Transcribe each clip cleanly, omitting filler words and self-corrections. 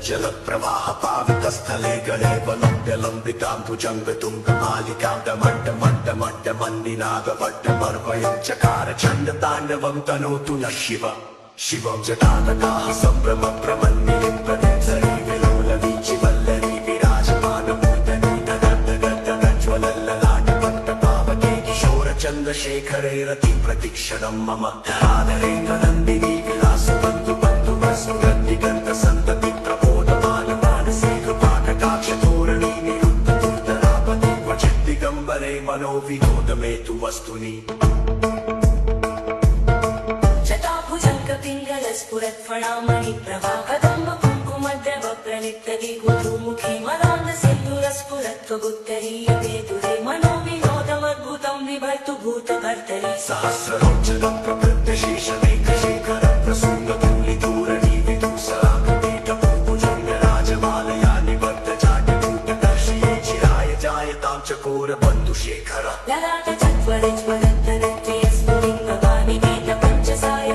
जल प्रवाह पावितस्थले गणे वलम्ब्यलम्बिताम्बुजङ्गतुङ्गमालिकाङ्गमण्डमण्डमण्डमन्निनागवड्डमर्वयं चकार चण्डताण्डवं तनोतु न शिव शिवं जटातकाः सम्भ्रमप्रमन्निलिम्पनेत्सरी विलोलवीचि वल्लरी विराजमानमूर्धनि तदद्दगद्दगद्दगज्ज्वलल्ललाटपट्टपावके किशोरचन्द्रशेखरे रतिप्रतिक्षणं मम आदरेन्द्रनन्दिनी विलासबन्धु बन्धुवस्तु गद्दिगन्तसन्तति प्रबोधमानमानसे कृपाकटाक्षधोरणी निरुद्धदुर्धरापदे क्वचिद्दिगम्बरे मनोविनोदमेतु वस्तुनि स्फुरत्फणामणि प्रभाकदम्ब कुङ्कुमद्रवप्रलिप्तदि गुरुमुखी मदान्धसिन्धुरस्फुरत्वगुत्तरीयते दुरे मनोविनोदमद्भुतं विभर्तु भूतकर्तरि सहस्रलोचनं प्रवृद्धशेषमेकशेखरं प्रसूनतुलिदूरणी विदुसराकपेटभुजङ्गराजमालया निवर्तजाटकूटदर्शये चिराय जायतां चकोरबन्धुशेखर ललाटचत्वरज्वलन्तरत्रियस्फुलिङ्गवानि वेदपञ्चसाय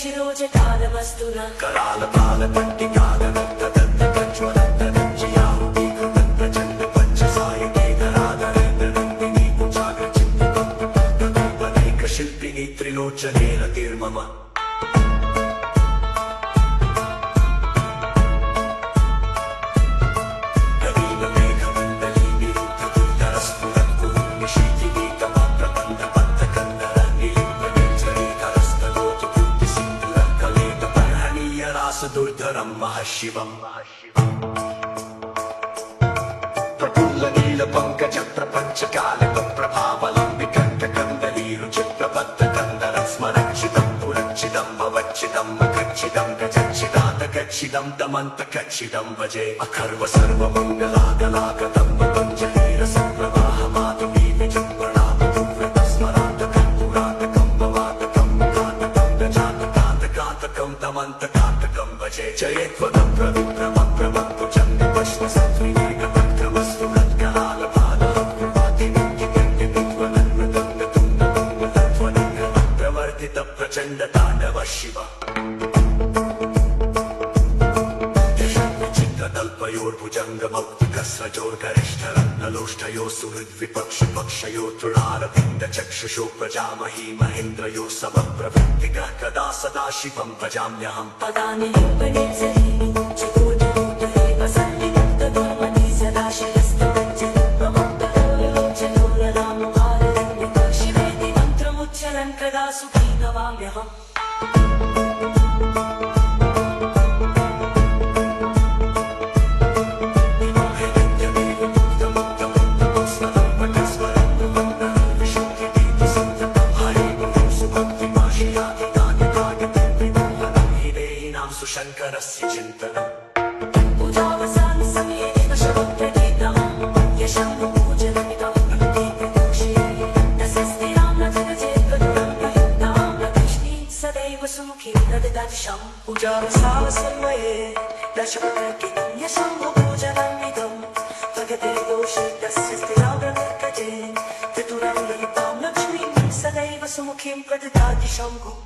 शिरोजटालवस्तुना करालपालपट्टिकागनत्तदत्तकज्वलत्तदञ्जयाहुतीकृतप्रचण्डपञ्चसायके गराधरेन्द्रनन्दिनी त्रिलोचने रतिर्मम दुर्धरं महशिवं प्रफुल्लनीलपङ्कजप्रपञ्चकालकप्रभावलम्बिकण्ठकन्दलीरुचिप्रबद्धकन्दरं स्मरक्षितं पुरक्षितं भवच्छिदं मखच्छिदं गजच्छिदान्तकच्छिदं भजे अखर्व सर्वमङ्गलागलागतं पतञ्जलिरसप्रवाहमातुमी विजृम्भणापदुव्रतस्मरान्तकं भवातकं कान्तकं गजातकान्तकान्तकं तमन्तकान्तकं भजे जयेत्वदप्रविप्रमप्रमत्तुचन्द्रपश्वसत्त्विवेगवक्त्रवस्तु प्रवर्तितप्रचण्डताण्डव शिव चित्रतल्पयोर्भुजङ्गमौक्तिकस्रजोर्गरिष्ठरत्नलोष्ठयो सुहृद्विपक्षिपक्षयो तृणारविन्दचक्षुषो प्रजामही महेन्द्रयो समप्रवृत्तिकः कदा सदा शिवं भजाम्यहम् पदानि लिम्पनेत्सरीनि चकोरमुत्तरे वसन्निमुक्तदुर्मति सदाशिवस्तवञ्जलि प्रमुक्तलोचनोररामभाररण्यक शिवेति मन्त्रमुच्चरन् कदा सुखी भवाम्यहम् शङ्करस्य चिन्तनम् पूजावसानि समये शवप्रतीतमं यशम्भुपूजनमिदं प्रतीकदोषे दशस्थिरां न जगजेत्कदुरं प्रयुक्तां लक्ष्मीं सदैव सुमुखीं दददाशं पूजावसानसमये दशप्रतीतं यशम्भुपूजनमिदं जगते दोषे तस्य स्थिरां प्रवर्तते त्रिपुरां ललितां लक्ष्मीं सदैव सुमुखीं प्रददाति शम्भुः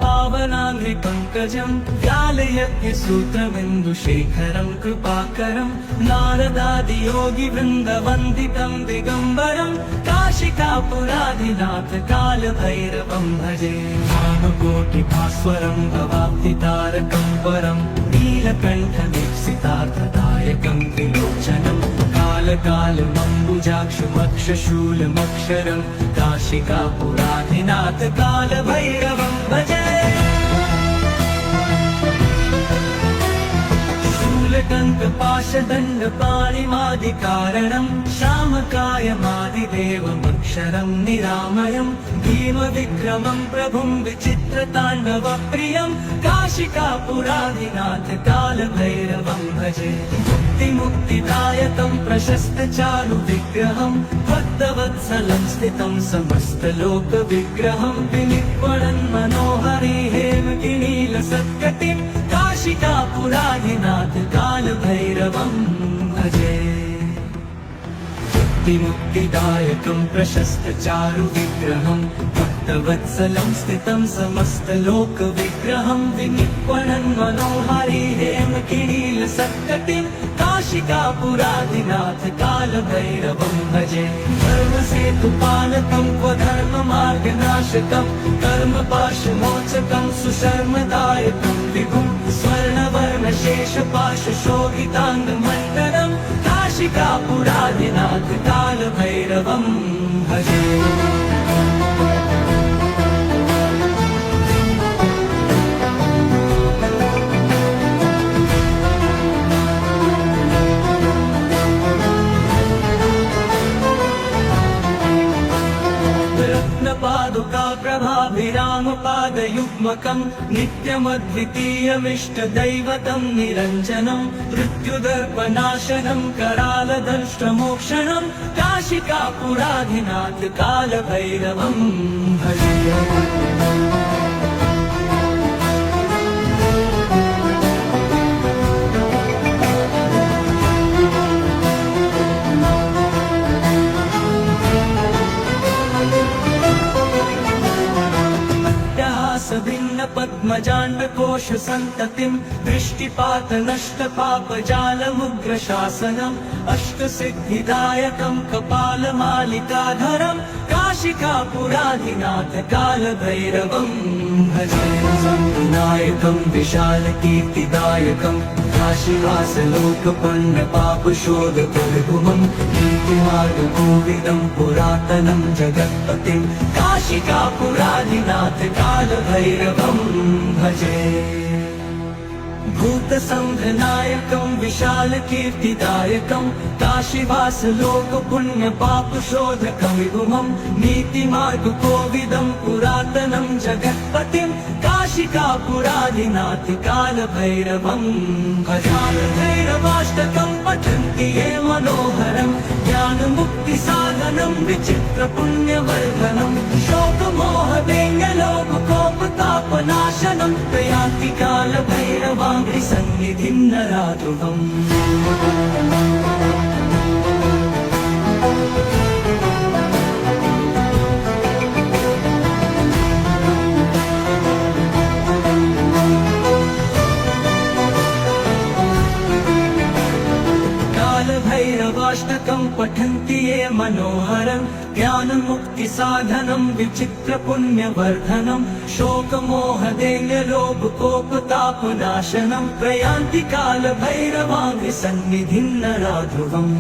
पावनाङ्घ्रिपङ्कजं व्यालयज्ञसूत्रबिन्दुशेखरं कृपाकरं नारदादियोगिवृन्दवन्दितं दिगम्बरं काशिकापुराधिनाथ कालभैरवं भजे भानुकोटिभास्वरं भवाब्धितारकं परं नीलकण्ठमीप्सितार्थदायकं त्रिलोचनं कालकालमम्बुजाक्षमक्षशूलमक्षरं काशिकापुराधिनाथ कालभैरवं भजे नीलकण्ठपाशदण्डपाणिमादिकारणं श्यामकायमादिदेवमक्षरं निरामयं भीमविक्रमं प्रभुं विचित्रताण्डवप्रियं काशिकापुराधिनाथ कालभैरवं भजे मुक्तिदायकं प्रशस्तचारुविग्रहं भक्तवत्सलं स्थितं समस्तलोकविग्रहं विनिर्वणन् मनोहरि हेमगिरीलसत्कटिं काशिकापुराधिनाथ कालभैरवं भजे मुक्तिदायकं प्रशस्तचारुविग्रहं भक्तवत्सलं स्थितं समस्तलोकविग्रहं विनिर्वणन् मनोहरि हेमगिरीलसत्कटिं काशिकापुराधिनाथ कालभैरवं भजे धर्मसेतुपालकं धर्ममार्गनाशकं कर्मपाशमोचकं सुशर्मदायकं विभुं स्वर्णवर्णशेषपाशशोभिताङ्गमण्डलं काशिकापुराधिनाथ कालभैरवं भजे पादुकाप्रभाभिरामपादयुग्मकं नित्यमद्वितीयमिष्टदैवतं निरञ्जनं मृत्युदर्पनाशनं करालदंष्ट्रमोक्षणं काशिकापुराधिनाथ कालभैरवं भजे पद्मजाण्डकोश सन्ततिं दृष्टिपात नष्टपापजालमुग्रशासनम् अष्टसिद्धिदायकं कपालमालिकाधरं काशिकापुराधिनाथ कालभैरवं भजे विनायकं विशालकीर्तिदायकं काशीवासलोकपण्डपापशोधप्रभुमं नीतिमार्गकोविदं पुरातनं जगत्पतिं काशिकापुराधिनाथ कालभैरवं भजे भूतसंघनायकं विशालकीर्तिदायकं काशीवासलोकपुण्यपापशोधकं विभुमं नीतिमार्गकोविदं पुरातनं जगत्पतिं काशिकापुराधिनाथ कालभैरवं भजालभैरवाष्टकं पठन्ति ये मनोहरं ज्ञानमुक्तिसाधनं विचित्रपुण्यवर्धनं शोकमोहवेङ्गलोभकोपतापनाशनं प्रयान्ति कालभैरवाङ्घ्रिसन्निधिं नराध्रुवम् कालभैरवाष्टकं पठन्ति ये मनोहरं ज्ञानमुक्तिसाधनं विचित्रपुण्यवर्धनं शोकमोहदैन्यलोभकोपतापनाशनं प्रयान्ति कालभैरवाङ्घ्रिसन्निधिं नराध्रुवम्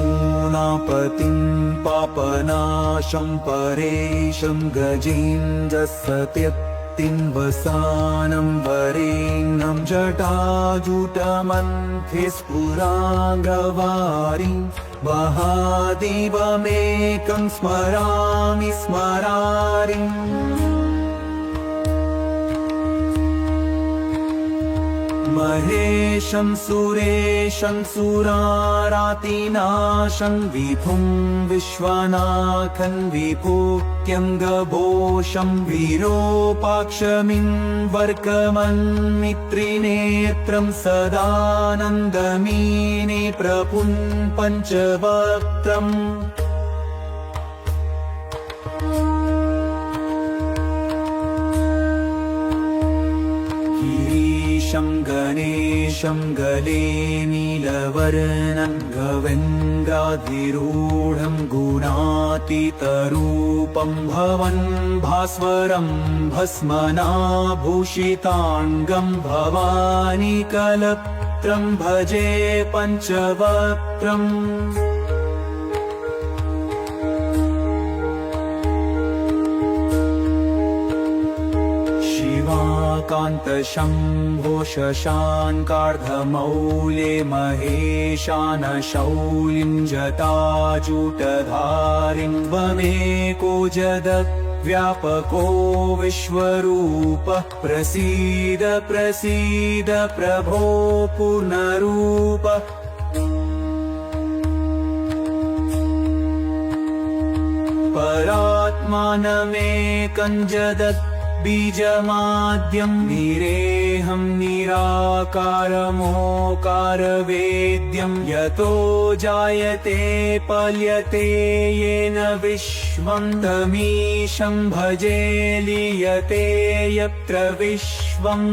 पशूनापतिं पापनाशं परेशं गजेन्द्रसत्यत्तिं वसानं वरेण्यं जटाजुटमन्थे स्फुराङ्गवारिं महादेवमेकं स्मरामि स्मरारिम् महेशं सुरेशं सुरारातिनाशं विभुं विश्वनाथं विभूत्यङ्गभोषं विरूपाक्षमिन्वर्कमन्मित्रिनेत्रं सदानन्दमीने प्रभुं पञ्चवक्त्रम् गणेशं गले नीलवर्णं गवेन्द्राधिरूढं गुणातीतरूपं भवन् भास्वरं भस्मनाभूषिताङ्गं भवानी कल्पत्रयं क्षेत्रं भजे पञ्चवक्त्रम् शिवाकान्तशम्भो शशाङ्कार्धमौले महेशानशौलिं जटाजूटधारिं त्वमेको जगद्व्यापको विश्वरूपः प्रसीद प्रसीद प्रभो पूर्णरूप परात्मानमेकं जगत् बीजमाद्यं निरेहं निराकारमोकारवेद्यं यतो जायते पल्यते येन विश्वं तमीशं भजे लीयते यत्र विश्वम्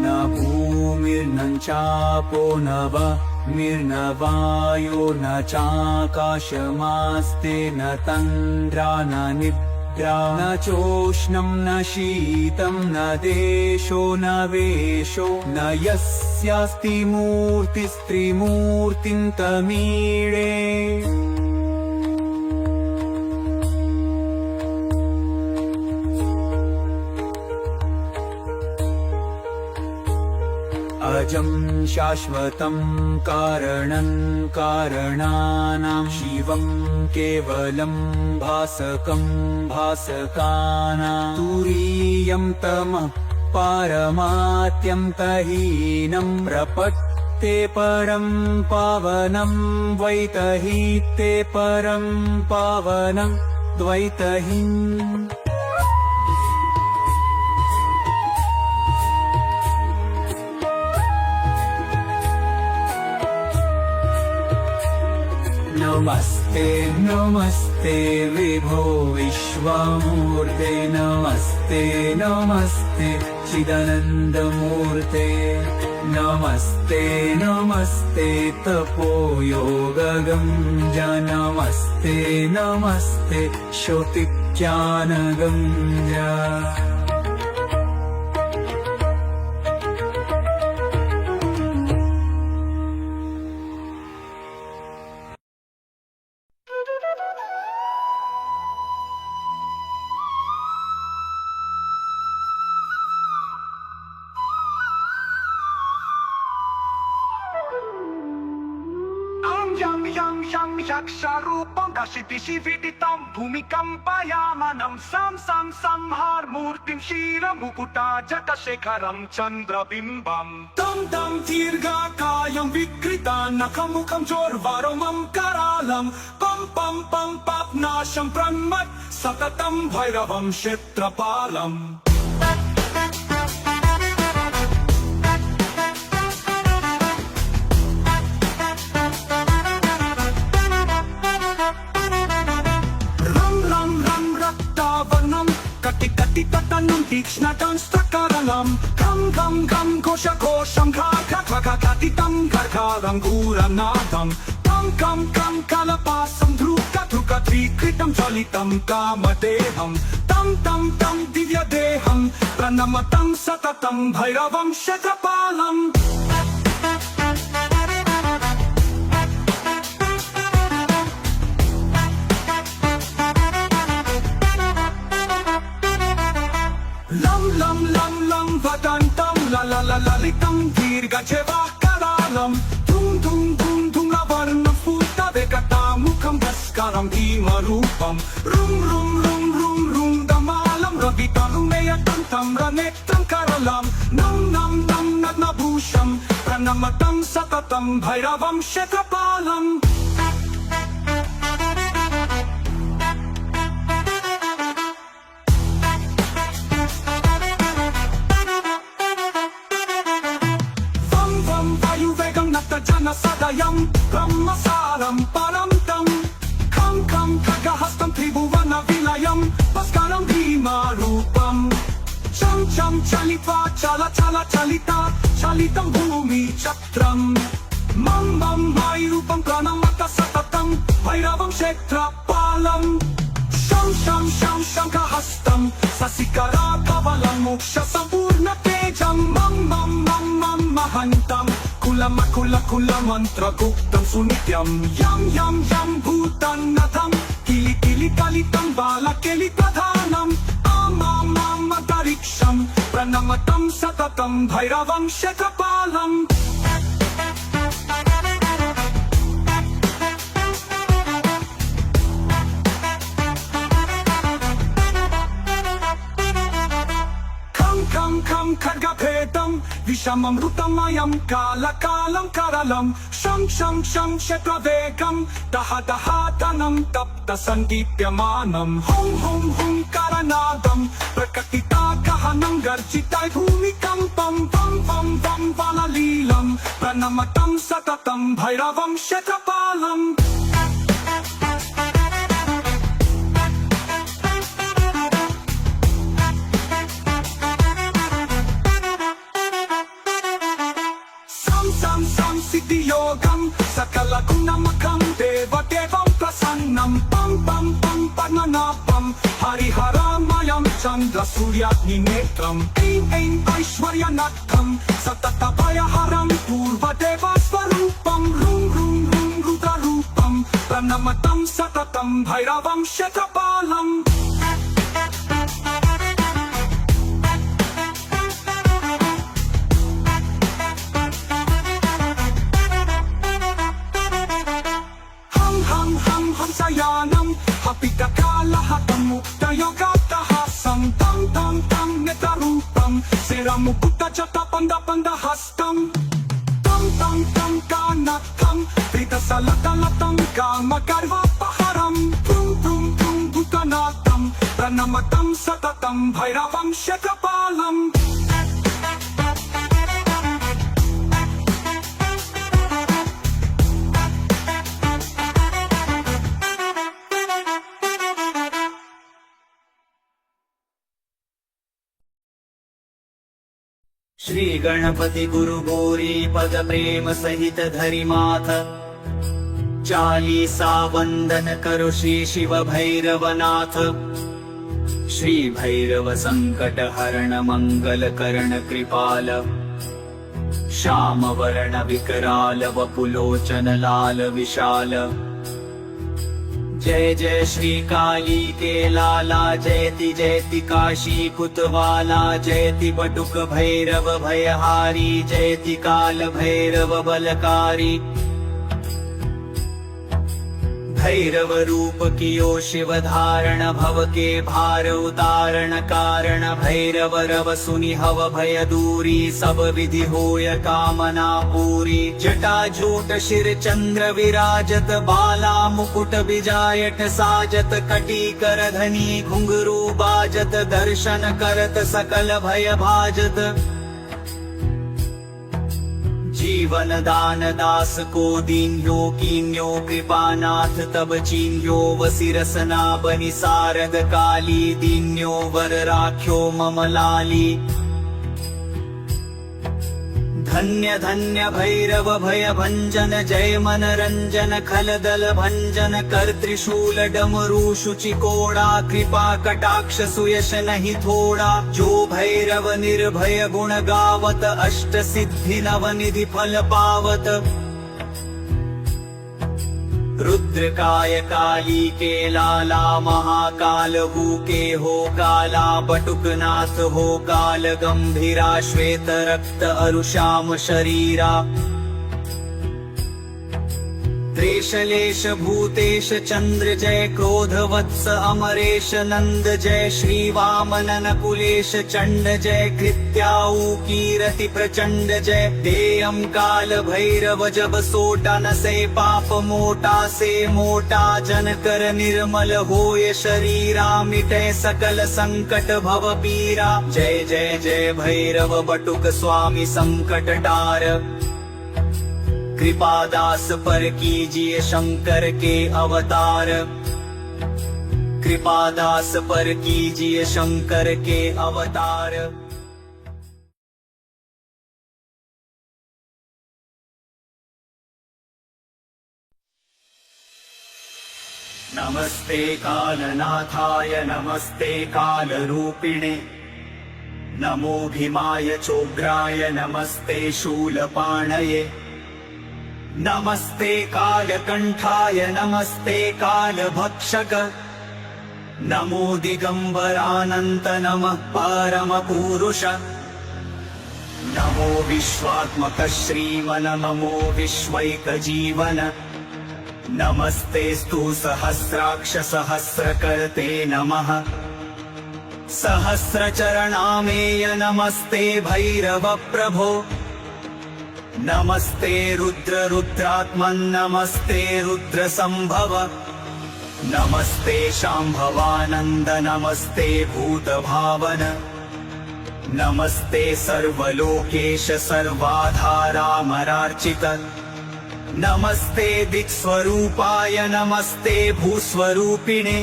न भूमिर्न चापो न वह्निर्न वायो न चाकाशमास्ते न तन्द्रा न निद्रा न चोष्णं न शीतं न देशो न वेशो न यस्यास्ति मूर्तिस्त्रिमूर्तिं तमीळे अजं शाश्वतं कारणं कारणानां शिवं केवलं भासकं भासकानां तुरीयं तमः पारमात्यं तहीनं प्रपत्ते परं पावनं द्वैतहीते परं पावनं द्वैतहीम् नमस्ते नमस्ते विभो विश्वमूर्ते नमस्ते नमस्ते चिदानन्दमूर्ते नमस्ते नमस्ते तपोयोगगंज नमस्ते नमस्ते श्रुतिज्ञानगंज यक्षरूपं दशिदिशिविदितं भूमिकम्पयामनं सं संहारमूर्तिं क्षीरमुकुटा जटशेखरं चन्द्रबिम्बम् तं दीर्घकायं विकृतानखमुखं चोर्वरमं करालं पं पाप्नाशं प्रन्मत् सततं भैरवं क्षेत्रपालम् ततनं तीक्ष्णदंष्ट्रकरलं घं घोषघोषं घाघटितं घर्घारङ्गूरनादं कं कलपासं धृकधृकधीकृतं ज्वलितं कामदेहं तं दिव्यदेहं प्रणमतं सततं भैरवं क्षेत्रपालम् लं वदन्तं ललितं दीर्घजेवाकरालं धुं लवर्णस्फुटवेकटामुखं भास्करं भीमरूपं रुं दमालं रवितनुमेयतं रनेत्रं करलं नं नग्नभूषं प्रणमतं सततं भैरवं क्षेत्रपालम् सदयं ब्रह्मसारं परं तं खं खड्गहस्तं त्रिभुवनविलयं भास्करं भीमरूपं चं चलित्वा चलितं भूमिचक्रं मं वायुरूपं प्रणमत सततं भैरवं क्षेत्रपालम् शं शंखः Sasikara kawalang moksha sampurna tejam Mam mam mam mam mahantam Kulama kula kula mantra guptam sunityam Yam yam yam bhutannatham Kili kili kalitam bala keli pradhanam Amam madariksham Pranamatam satatam bhairavam shatapalam Kam khadgapedam Vishamam rutamayam Kalakalam karalam Sham sham sham kshetravegam Daha daha danam Tapta sandipyamanam Hum hum hum karanadam Prakatita kahanam Garjitai bhumikampam Vam vam vam valalilam Pranamatam satatam Bhairavam shetapalam Siddhiyogam Sakala gunamakam Deva devam prasannam Pam pam pam padmanabham Hariharamayam Chandra suryagni netram Aim aim aishwaryanatham Satataphayaharam Purva deva swarupam Rum rum rum rudrarupam Pranamatam satatam Bhairavam shetapalam Sayanam Hapidakalahatam Muktayogaptahasam Tam tam tam netarupam Seramukutta jata panda panda hastam Tam tam tam kanatam Vridasalatalatam Kamagarva paharam Prum prum prum bhutanatam Pranamatam satatam Bhairavam shetapalam Shri Ganapati गुरु गौरी पद प्रेम सहित धरि माथ चालीसा वंदन करो श्री शिव भैरवनाथ श्री भैरव संकट हरण मंगल करण कृपाल श्याम वर्ण विकराल वपुलोचन लाल विशाल जय जय श्री काली के लाला जयति जयति काशी कुतवाला जयति बटुक भैरव भयहारी जयति काल भैरव बलकारी भैरव रूप कियो शिव धारण भव के भार उतारण कारण भैरव रव सुनि हव भय दूरी सब विधि होय कामना पूरी जटा जूट शिर चंद्र विराजत बाला मुकुट बिजायट साजत कटी कर धनी घुंघरू बाजत दर्शन करत सकल भय भाजत जीवन दान दास को दीन्यो कीन्यो कृपानाथ तब चीन्यो वसिरसना बनि सारद काली दीन्यो वर राख्यो मम लाली धन्य धन्य भैरव भय भंजन जय मन रंजन खल दल भंजन कर त्रिशूल डमरू शुचि कोड़ा कृपा कटाक्ष सुयश नहीं थोड़ा जो भैरव निर्भय गुण गावत अष्ट सिद्धि नव निधि फल पावत रुद्रकाय काली के लाला महाकाल हु के हो काला बटुकनाथ हो काल गंभीरा श्वेत रक्त अरुश्याम शरीरा त्रेशलेश भूतेश चंद्र जय क्रोध वत्स अमरेश नंद जय श्री वामन नकुलेश चंड जय कृत्याऊ कीरति प्रचंड जय देयम काल भैरव जब सोटा न से पाप मोटा से मोटा जन कर निर्मल होय शरीरा मिटे सकल संकट भव पीरा जय जय जय भैरव बटुक स्वामी संकट टार कृपादास पर कीजिए शंकर के अवतार कृपादास पर कीजिए शंकर के अवतार नम नमस्ते कालनाथाय नमस्ते कालरूपिणे नमो भीमाय चोग्राय नमस्ते शूलपाणये नमस्ते कालकण्ठाय नमस्ते कालभक्षक नमो दिगम्बरानन्त नमः परमपुरुष नमो विश्वात्मक श्रीमन नमो विश्वैकजीवन नमस्तेस्तु सहस्राक्ष सहस्रकर्ते नमः सहस्रचरणामेय नमस्ते भैरव प्रभो नमस्ते रुद्र रुद्रात्मन् नमस्ते रुद्र संभव नमस्ते शाम्भवानन्द नमस्ते भूतभावन नमस्ते सर्वलोकेश सर्वाधारामरार्चित नमस्ते दिक्स्वरूपाय नमस्ते भूस्वरूपिणे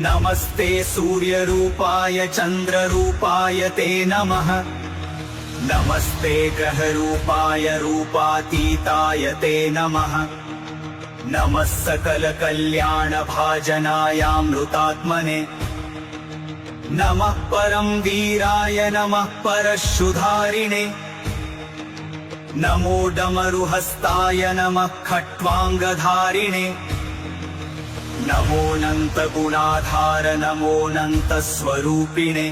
नमस्ते सूर्यरूपाय चन्द्ररूपाय ते नमः नमस्ते ग्रहरूपाय रूपातीताय ते नमः नमः सकलकल्याणभाजनायामृतात्मने नमः परं वीराय नमः परशुधारिणे नमो डमरुहस्ताय नमः खट्वाङ्गधारिणे नमोऽनन्तगुणाधार नमोऽनन्तस्वरूपिणे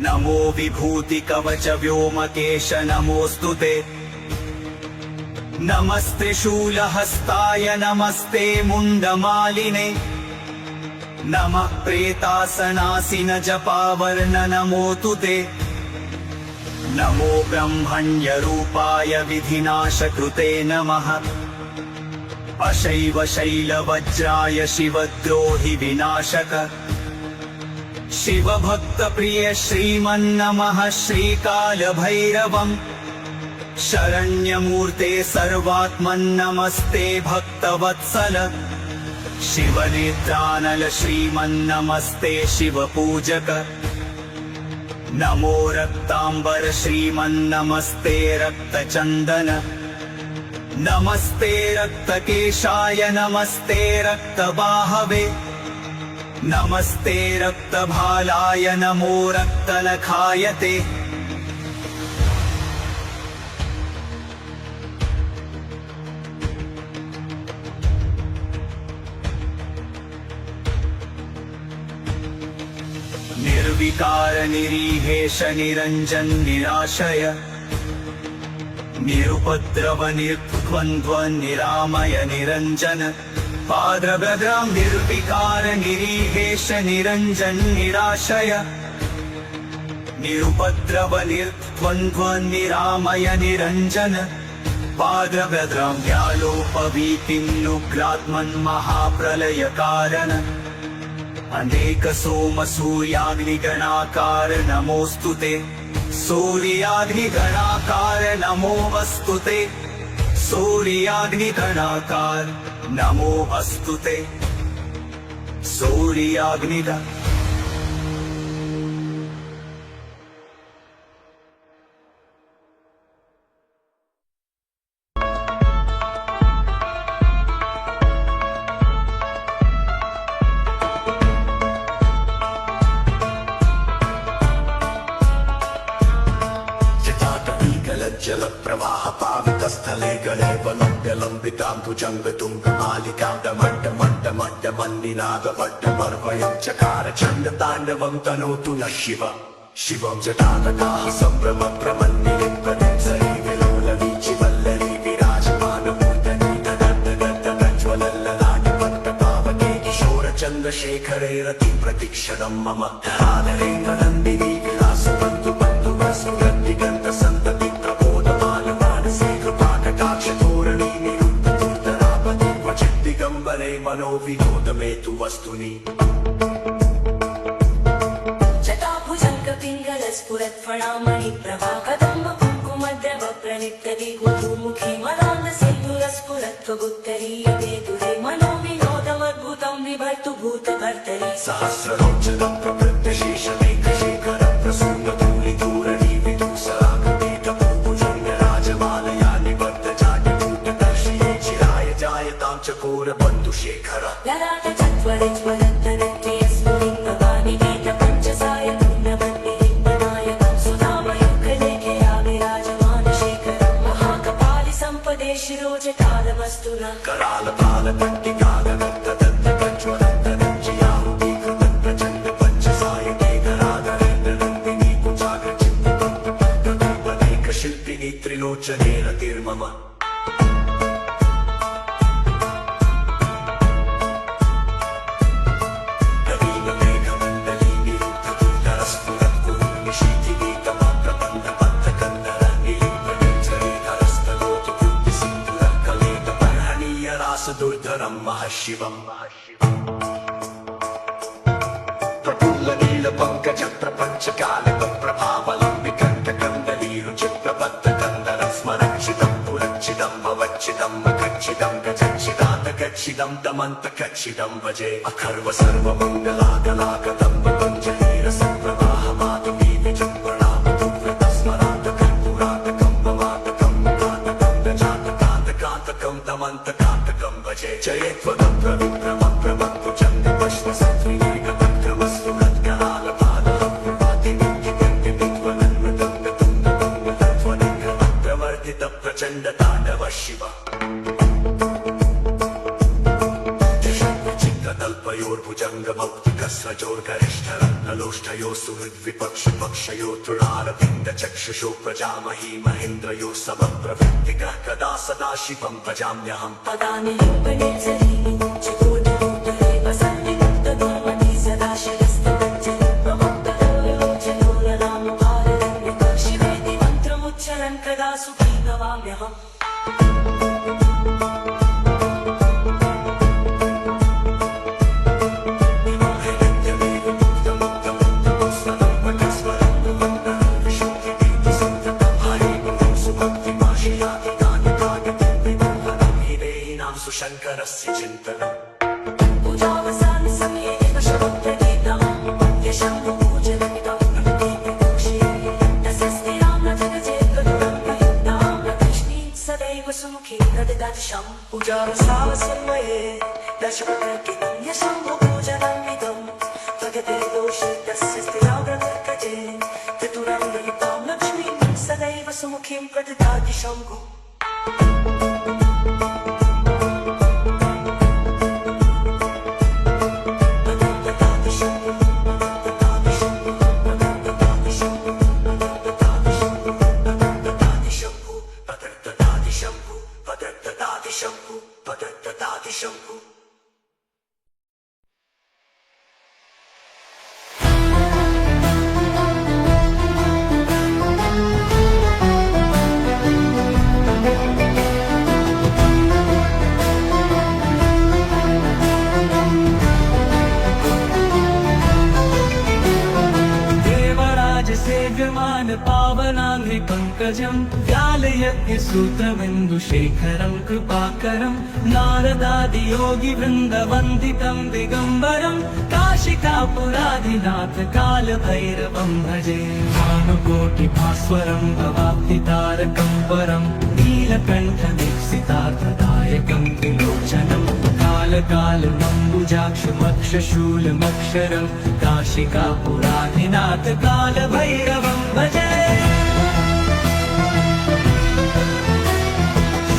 नमो विभूतिकवच व्योमकेश नमोऽस्तु ते नमस्त्रिशूलहस्ताय नमस्ते मुण्डमालिने नमः प्रेतासनासिन जपावर्ण नमोऽस्तु ते नमो ब्रह्मण्यरूपाय विधिनाशकृते नमः अशैव शैलवज्राय शिवद्रोहि विनाशक शिवभक्तप्रिय श्रीमन्नमः श्रीकालभैरवम् शरण्यमूर्ते सर्वात्मन्नमस्ते भक्तवत्सल शिवनेत्रानल श्रीमन्नमस्ते शिवपूजक नमो रक्तांबर श्रीमन्नमस्ते रक्तचन्दन नमस्ते रक्तकेशाय नमस्ते रक्तबाहवे नमस्ते रक्तभालाय नमो रक्तनखाय ते निर्विकार निरीहेश निरञ्जन निराशय निरुपद्रव निर्द्वन्द्व निरामय निरञ्जन पाद्रभद्रां निर्विकार निरीहेश निरञ्जन निराशय निरुपद्रव निर्द्वन्द्व निरामय निरञ्जन पाद्रभद्रां व्यालोपवीतिं नुग्रात्मन् महाप्रलयकारण अनेक सोम सूर्याग्निगणाकार नमोऽस्तु ते सूर्याग्निगणाकार नमोऽस्तु ते सूर्याग्निगणाकार नमोऽस्तु ते सूर्याग्निगण जल प्रवाह पावितस्थले गले वलम्ब्यलम्बितां भुजङ्गतुङ्गमालिकां डमड्डमड्डमड्डमन्निनादवड्डमर्वयं चकार चण्डताण्डवं तनोतु नः शिव शिवं जटानकाः सम्भ्रमप्रमन्निलिम्पदिं सरीविलोलवीचिवल्लरी विराजमानभूतनी तदर्दगर्दगर्दज्वलल्ललाटिपट्टपावके किशोरचन्द्रशेखरे रतिं प्रतीक्षणं मम आदरेन्द्रनन्दिनी विलासबन्धु बन्धुवसुगन्धिगन्तसन्तति मनोविनोदमे तु वस्तुनि जटाभुजङ्गपिङ्गलस्फुरत्फणामणि प्रभा कदम्ब कुङ्कुमद्रव प्रणित्यदिगुमुखी मदान्दसिन्धुरस्फुरत्वगुत्तरीयवेदुरे मनोविनोदमद्भुतं विभर्तु भूतभर्तरि सहस्रलोचनं प्रवृत्तशेषमेकशेखरं प्रसूनधूलिधूरणि विदुसरागदेकभूभुजङ्गराजमालया निबद्धजाड्यभूतदर्शिये चिराय जायतां चकोरबन्धुशेखर विमोचने रतिर्मम दुर्धरं महशिवम् प्रफुल्ल नील पंकज प्रपंच कालिक प्रभावलं विकण्ठकन्दलीरुचिप्रबद्ध कन्दरं स्मरक्षितं पुरक्षितं भवच्छितं मखच्छितं गजच्छिदात गच्छिदं दमन्त कच्छिदं भजे अखर्व सर्वमङ्गलागलागतं पतञ्जलिर सप्रवाह माधवी विजृम्भणाम दुर्वृतस्मरात कर्पूरातकं ममातकं कातकं गजातकान्तकान्तकं दमन्तकान्तकं भजे जयेत्वदं प्रविक्रमं प्रमत्तु चन्द पश्व सत्त्विनीगतक्रमस्तु रत्करालपादलं प्रवर्धित प्रचण्ड ताण्डव शिव चित्ततल्पयोर्भुजङ्ग भौतिकस्रजोर्गरिष्ठरत्नलोष्ठयो सुहृद्विपक्ष पक्षयो तृणारविन्द चक्षुषो प्रजामही महेन्द्रयो समप्रवृत्तिकः कदा सदा शिवं भजाम्यहम् पदानि लिम्पनेत्सरी चतुर्दोत्तरे वसन्ति मुक्तधर्मति सदा शिरस्तगच्छति प्रमुक्तलोचनोररामभाररण्यक शिवेति मन्त्रमुच्चरन् कदा सुखी भवाम्यहम् शङ्करस्य चिन्तनम् पूजावसान समये एव शवप्रदीप्तं यशम्भुपूजनमिदं दीपदोषे तस्य स्थिरां न जगजेद्गरुडं प्रयुक्तां न कृष्णीं सदैव सुमुखी प्रददाशं पूजावसावसमये दशप्रदीप्तं यशम्भुपूजनमिदं जगजेद्दोषे तस्य स्थिरां प्रदर्कजे चतुरं प्रयुक्तां लक्ष्मीं सदैव सुमुखीं प्रददाति शम्भुः पावनांघ्रि पंकजं व्यालयज्ञसूत्रबिन्दुशेखरं कृपाकरं नारदादि योगी वृन्दवन्दितं दिगम्बरं काशिकापुराधिनाथ कालभैरवं भजे भानुकोटिभास्वरं भवाब्धितारकं परं नीलकण्ठदीप्सितार्थदायकं त्रिलोचनं कालकालमम्बुजाक्षमक्षशूलमक्षरं काशिकापुराधिनाथ कालभैरवं भजे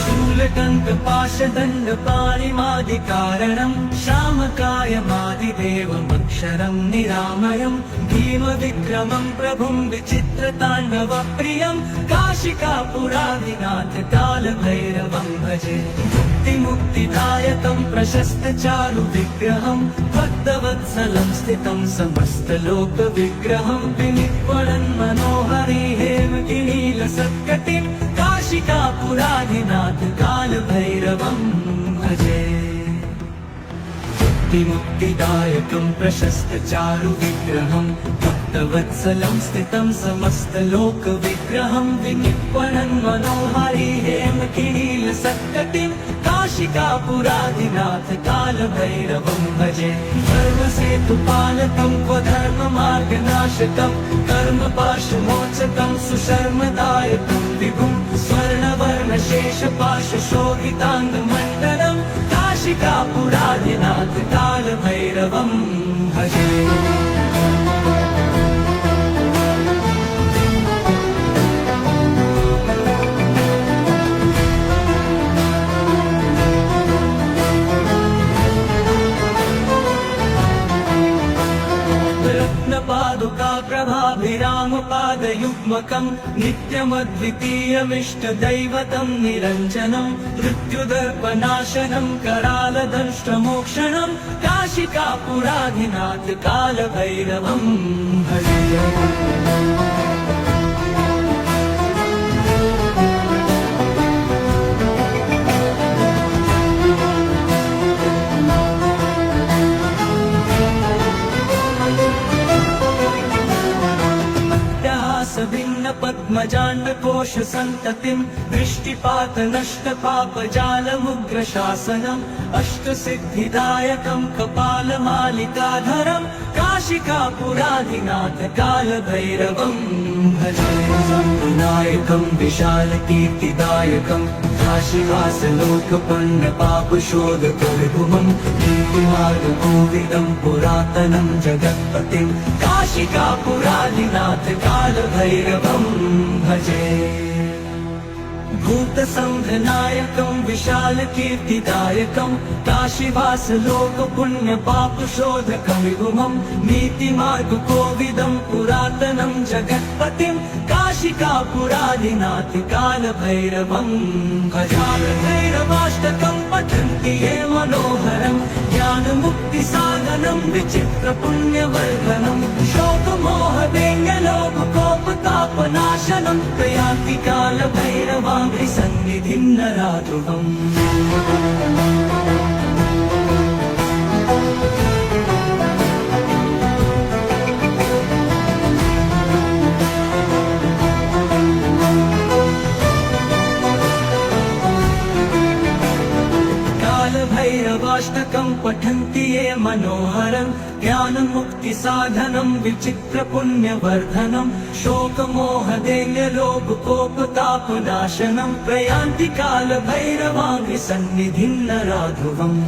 शूलकङ्कपाशदण्डपाणिमादिकारणं श्यामकायमादिदेवमक्षरं निरामयं भीमविक्रमं प्रभुं विचित्रताण्डवप्रियं काशिकापुराधिनाथ कालभैरवं भजे मुक्तिदायकं प्रशस्तचारुविग्रहं भक्तवत्सलं स्थितं समस्तलोकविग्रहं विनिक्वणन् मनोहरि हेमकिनीलसत्कटिं काशिकापुराधिनाथ कालभैरवं भजे मुक्तिदायकं प्रशस्तचारुविग्रहं भक्तवत्सलं स्थितं समस्तलोकविग्रहं विनिक्वणन् मनोहरि हेमकिनीलसत्कटिं काशिकापुराधिनाथ कालभैरवं भजे धर्मसेतुपालकं क्वधर्ममार्गनाशकं कर्मपाशमोचकं सुशर्मदायकं विभुं स्वर्णवर्णशेषपाशशोभिताङ्गमण्डलं काशिकापुराधिनाथ कालभैरवं भजे रत्नपादुका प्रभाभिरामपादयुग्मकं नित्यमद्वितीयमिष्टदैवतं निरञ्जनं मृत्युदर्पनाशनं करालदंष्ट्रमोक्षणं काशिकापुराधिनाथ कालभैरवं भजे। भिन्न पद्मजाण्डकोश सन्ततिं दृष्टिपात नष्ट पापजालमुग्रशासनम् अष्टसिद्धिदायकं कपालमालिकाधरं काशिकापुराधिनाथ कालभैरवं भजे। नायकं विशालकीर्तिदायकं काशीवासलोकपन्नपापशोधकविभुमं नीतिमार्गकोविदं पुरातनं जगत्पतिं काशिकापुराधिनाथ कालभैरवं भजे। भूतसंघनायकं विशालकीर्तिदायकं काशीवासलोकपुण्यपापशोधकं विभुमं नीतिमार्गकोविदं पुरातनं जगत्पतिं काशिकापुराधिनाथ कालभैरवं भजालभैरवाष्टकं पठन्ति ये मनोहरं ज्ञानमुक्तिसाधनं विचित्रपुण्यवर्धनं शोकमोहवेङ्गलोभकोपतापनाशनं प्रयान्ति कालभैरवाङ्घ्रि सन्निधिं नराध्रुवम्। कालभैरवाष्टकं पठन्ति ये मनोहरं ज्ञानमुक्तिसाधनं विचित्रपुण्यवर्धनं शोकमोहदैन्यलोभकोपतापनाशनं प्रयान्ति कालभैरवाङ्घ्रि सन्निधिं नराध्रुवम्।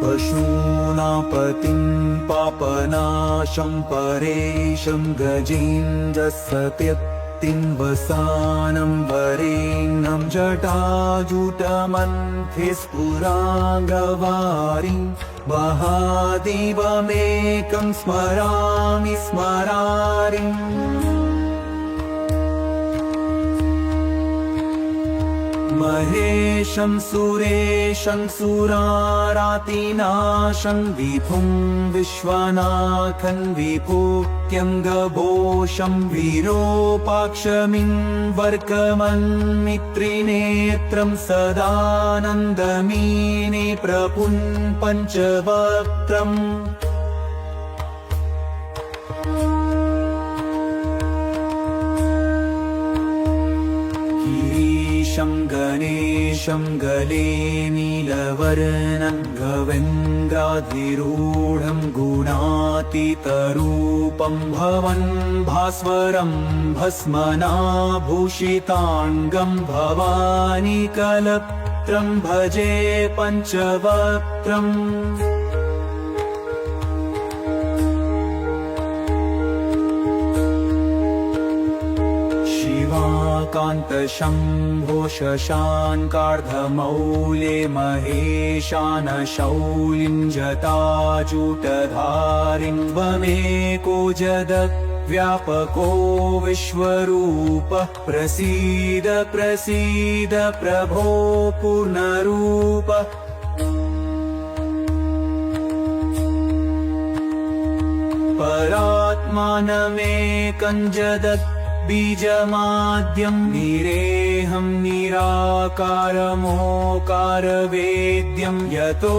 पशूनापतिं पापनाशं परेशं गजेन्द्रसत्यत्तिं वसानं वरेण्यं जटाजुटमन्थिस्फुराङ्गवारिं महादेवमेकं स्मरामि स्मरारिम्। महेशं सुरेशं सुरारातिनाशं विभुं विश्वनाथं विभूत्यङ्गभूषं विरूपाक्षमिन्वर्कमन्मित्रिनेत्रं सदानन्दमीने प्रपुं पञ्चवक्त्रम्। गणेशं गले नीलवर्णं गवेन्द्राधिरूढं गुणातीतरूपं भवन् भास्वरं भस्मनाभूषिताङ्गं भवानी कलत्रं भजे पञ्चवक्त्रम्। कान्तशम्भो शशाङ्कार्धमौले महेशानशौलिं जटाजूटधारिं त्वमेको जगद्व्यापको विश्वरूपः प्रसीद प्रसीद प्रभो पूर्णरूप। परात्मानमेकं जगत् बीजमाद्यं निरेहं निराकारमोकारवेद्यं यतो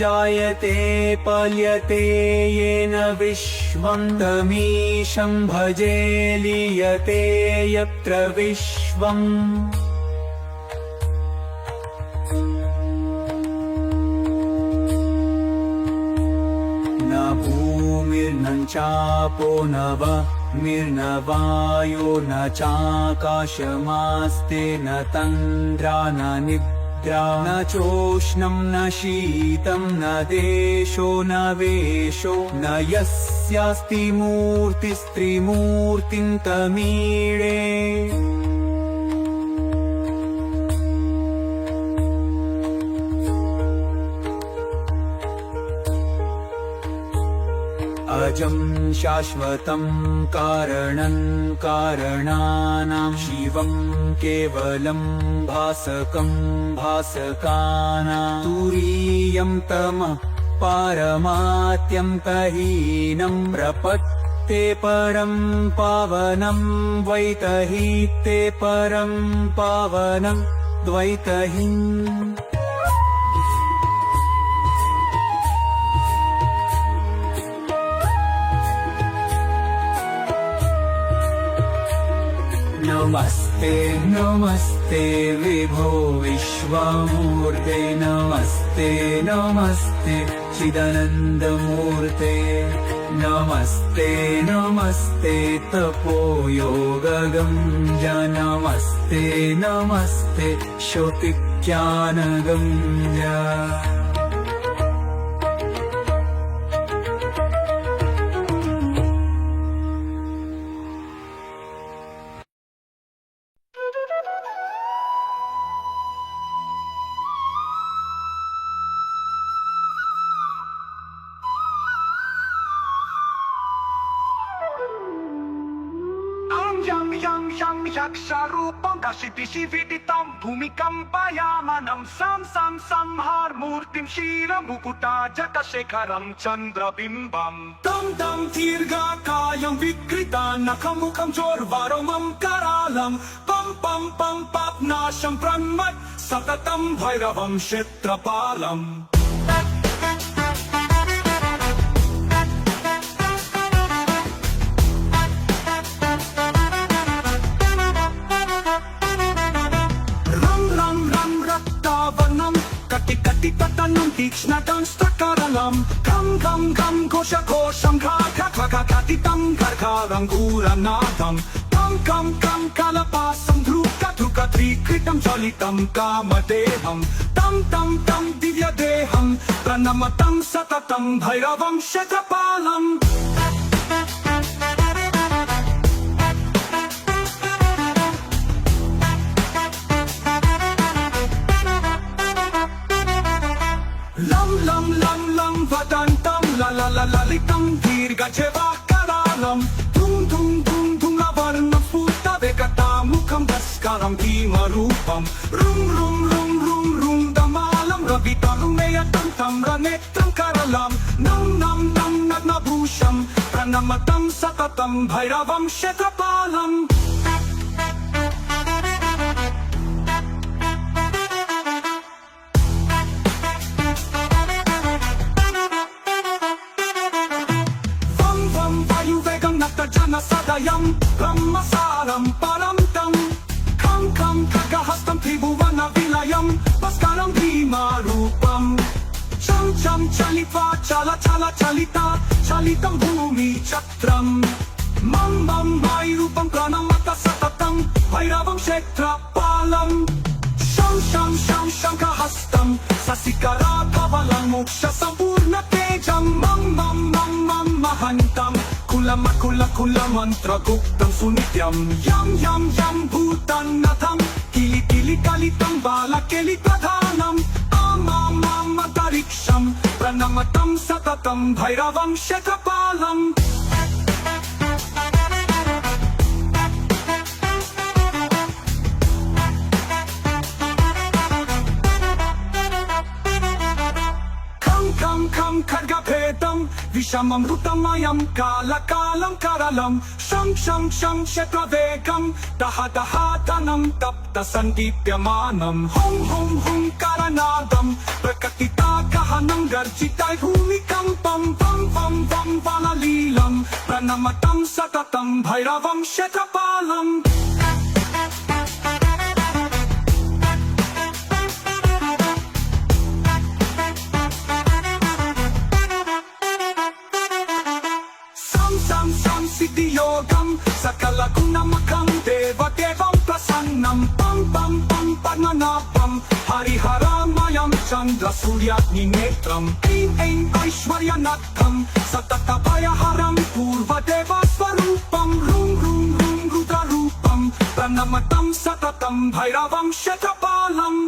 जायते पल्यते येन विश्वं तमीशं भजे लीयते यत्र विश्वम्। न भूमिर्न चापो न निर्नवायो न चाकाशमास्ते न तन्द्रा न निद्रा निद्रा न चोष्णं न शीतं न देशो न वेशो न यस्यास्ति मूर्तिस्त्रिमूर्तिं तमीळे अजं शाश्वतं कारणं कारणानां शिवं केवलं भासकं भासकानां तुरीयं तमः पारमात्यं तहीनं प्रपत्ते परं पावनं द्वैतहीते परं पावनं द्वैतहीम् नमस्ते नमस्ते विभो विश्वमूर्ते नमस्ते नमस्ते चिदानन्दमूर्ते नमस्ते नमस्ते तपोयोगगम्य नमस्ते नमस्ते श्रुतिज्ञानगम्य Yang yaksharupam dashidishividitam bhumikampayamanam sam samharmurtim shiram mukutajakashekharam chandrabimbam tam dirghakayam vikritanakamukham jorvaromam karalam pam papnasham brahmat satatam bhairavam kshetrapalam Kati tatanam tikshnatam strakaralam Kam kosha kosham kha katitam karkaram guranatam Kam kalapasam dhruka trikritam jalitam kamadeham Tam divya deham pranamatam satatam bhairavam kshetrapalam Lam vadantam lalitam dirghajevakaralam Tum lavarnam futa vekatamukham daskaram bhimarupam Rum damalam ravitarumeyatam tamranetram karalam Nam nadnabhusham pranamatam satatam bhairavam kshetrapalam Sadayam Brahmasaram Paramtam Kam Kakahastam Tribhuvana Vilayam Bhaskaram Bhimarupam Cham Chalitva Chalita Chalitam Bhumi Chatram Mam Vairupam Pranamata Satatam Bhairavam Kshetrapalam Sham Kahastam Sasikara Kavalam Moksha Sampurna Tejam Mam Mahantam Kula mantra guptam sunityam Yam bhutan natham Kili kalitam bala keli pradhanam Amadariksham pranamatam satatam bhairavam kshetrapalam Kam khargabhedam Vishamamrutamayam Kalakalam karalam Sham kshetravegam Dahatanam Tapta sandipyamanam Hum karanadam Prakatita kahanam Garjitai bhumikampam Vam valalilam Pranamatam satatam bhairavam kshetrapalam Siddhiyogam Sakala gunamakam Devam prasannam Pam padmanabam Hari चन्द्रसूर्याग्नि नेत्रम् ऐं ऐं ऐश्वर्यनाथं सततभयहरं पूर्वदेव स्वरूपं ह्रूं ह्रूं ह्रूं रुद्ररूपं प्रणमतं सततं भैरवं शतपालम्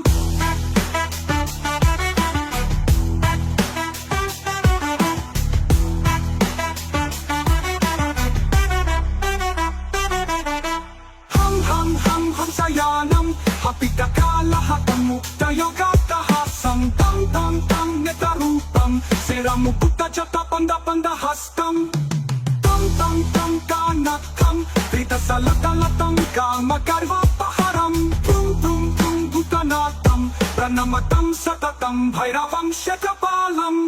हंसयानं हपितकालहतं मुक्तयोगाट्टहासं तं तं तं नेत्ररूपं शिरमुकुटजटपन्दपन्दहस्तं तं तं तं कानकं धृतसलतलतं कामगर्वापहरं भ्रूं भ्रूं भ्रूं भूतनाथं प्रणमतं सततं भैरवं शतपालम्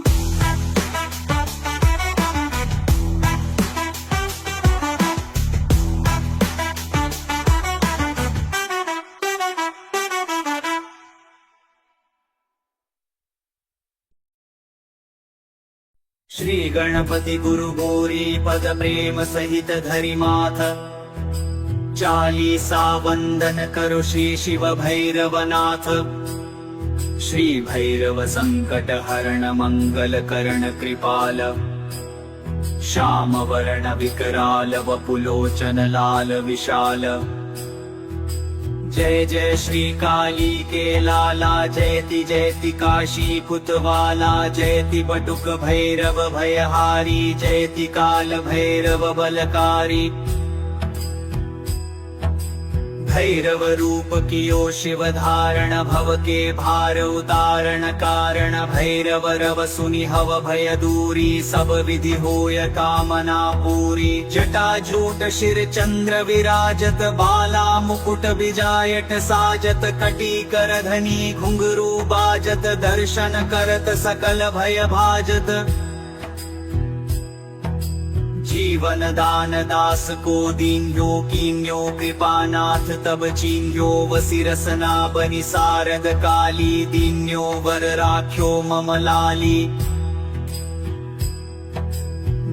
श्री गणपति गुरु गौरी पद प्रेम सहित धरि माथ चालीसा वंदन करो श्री शिव भैरवनाथ। श्री भैरव संकट हरण मंगल करण कृपाल श्याम वर्ण विकराल वपुलोचन लाल विशाल। जय जय श्री काली के लाला जयति जयति काशी कुतवाला जयति बटुक भैरव भयहारी जयति काल भैरव बलकारी। भैरव रूप कियो शिव धारण भव के भार उतारण कारण भैरव रव सुनि हव भय दूरी सब विधि होय कामना पूरी। जटा जूट शिर चंद्र विराजत बाला मुकुट बिजायट साजत कटी कर धनी घुंघरू बाजत दर्शन करत सकल भय भाजत। जीवन दान दास को दीन्यो कीन्यो कृपानाथ तब चीन्यो वसिरसना बनि सारद काली दीन्यो वर राख्यो मम लाली।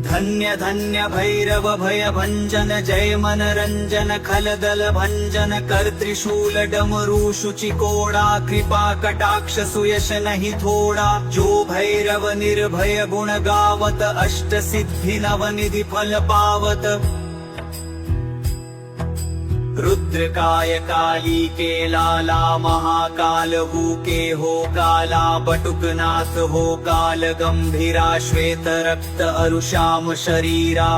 धन्य धन्य भैरव भय भंजन जय मन रंजन खलदल भंजन कर त्रिशूल डमरू शुचिकोड़ा कृपा कटाक्ष सुयश नहीं थोड़ा। जो भैरव निर्भय गुण गावत अष्ट सिद्धि नव निधि फल पावत। रुद्रकाय काली के लाला महाकाल हु के हो काला बटुकनाथ हो काल गंभीरा श्वेत रक्त अरुश्याम शरीरा।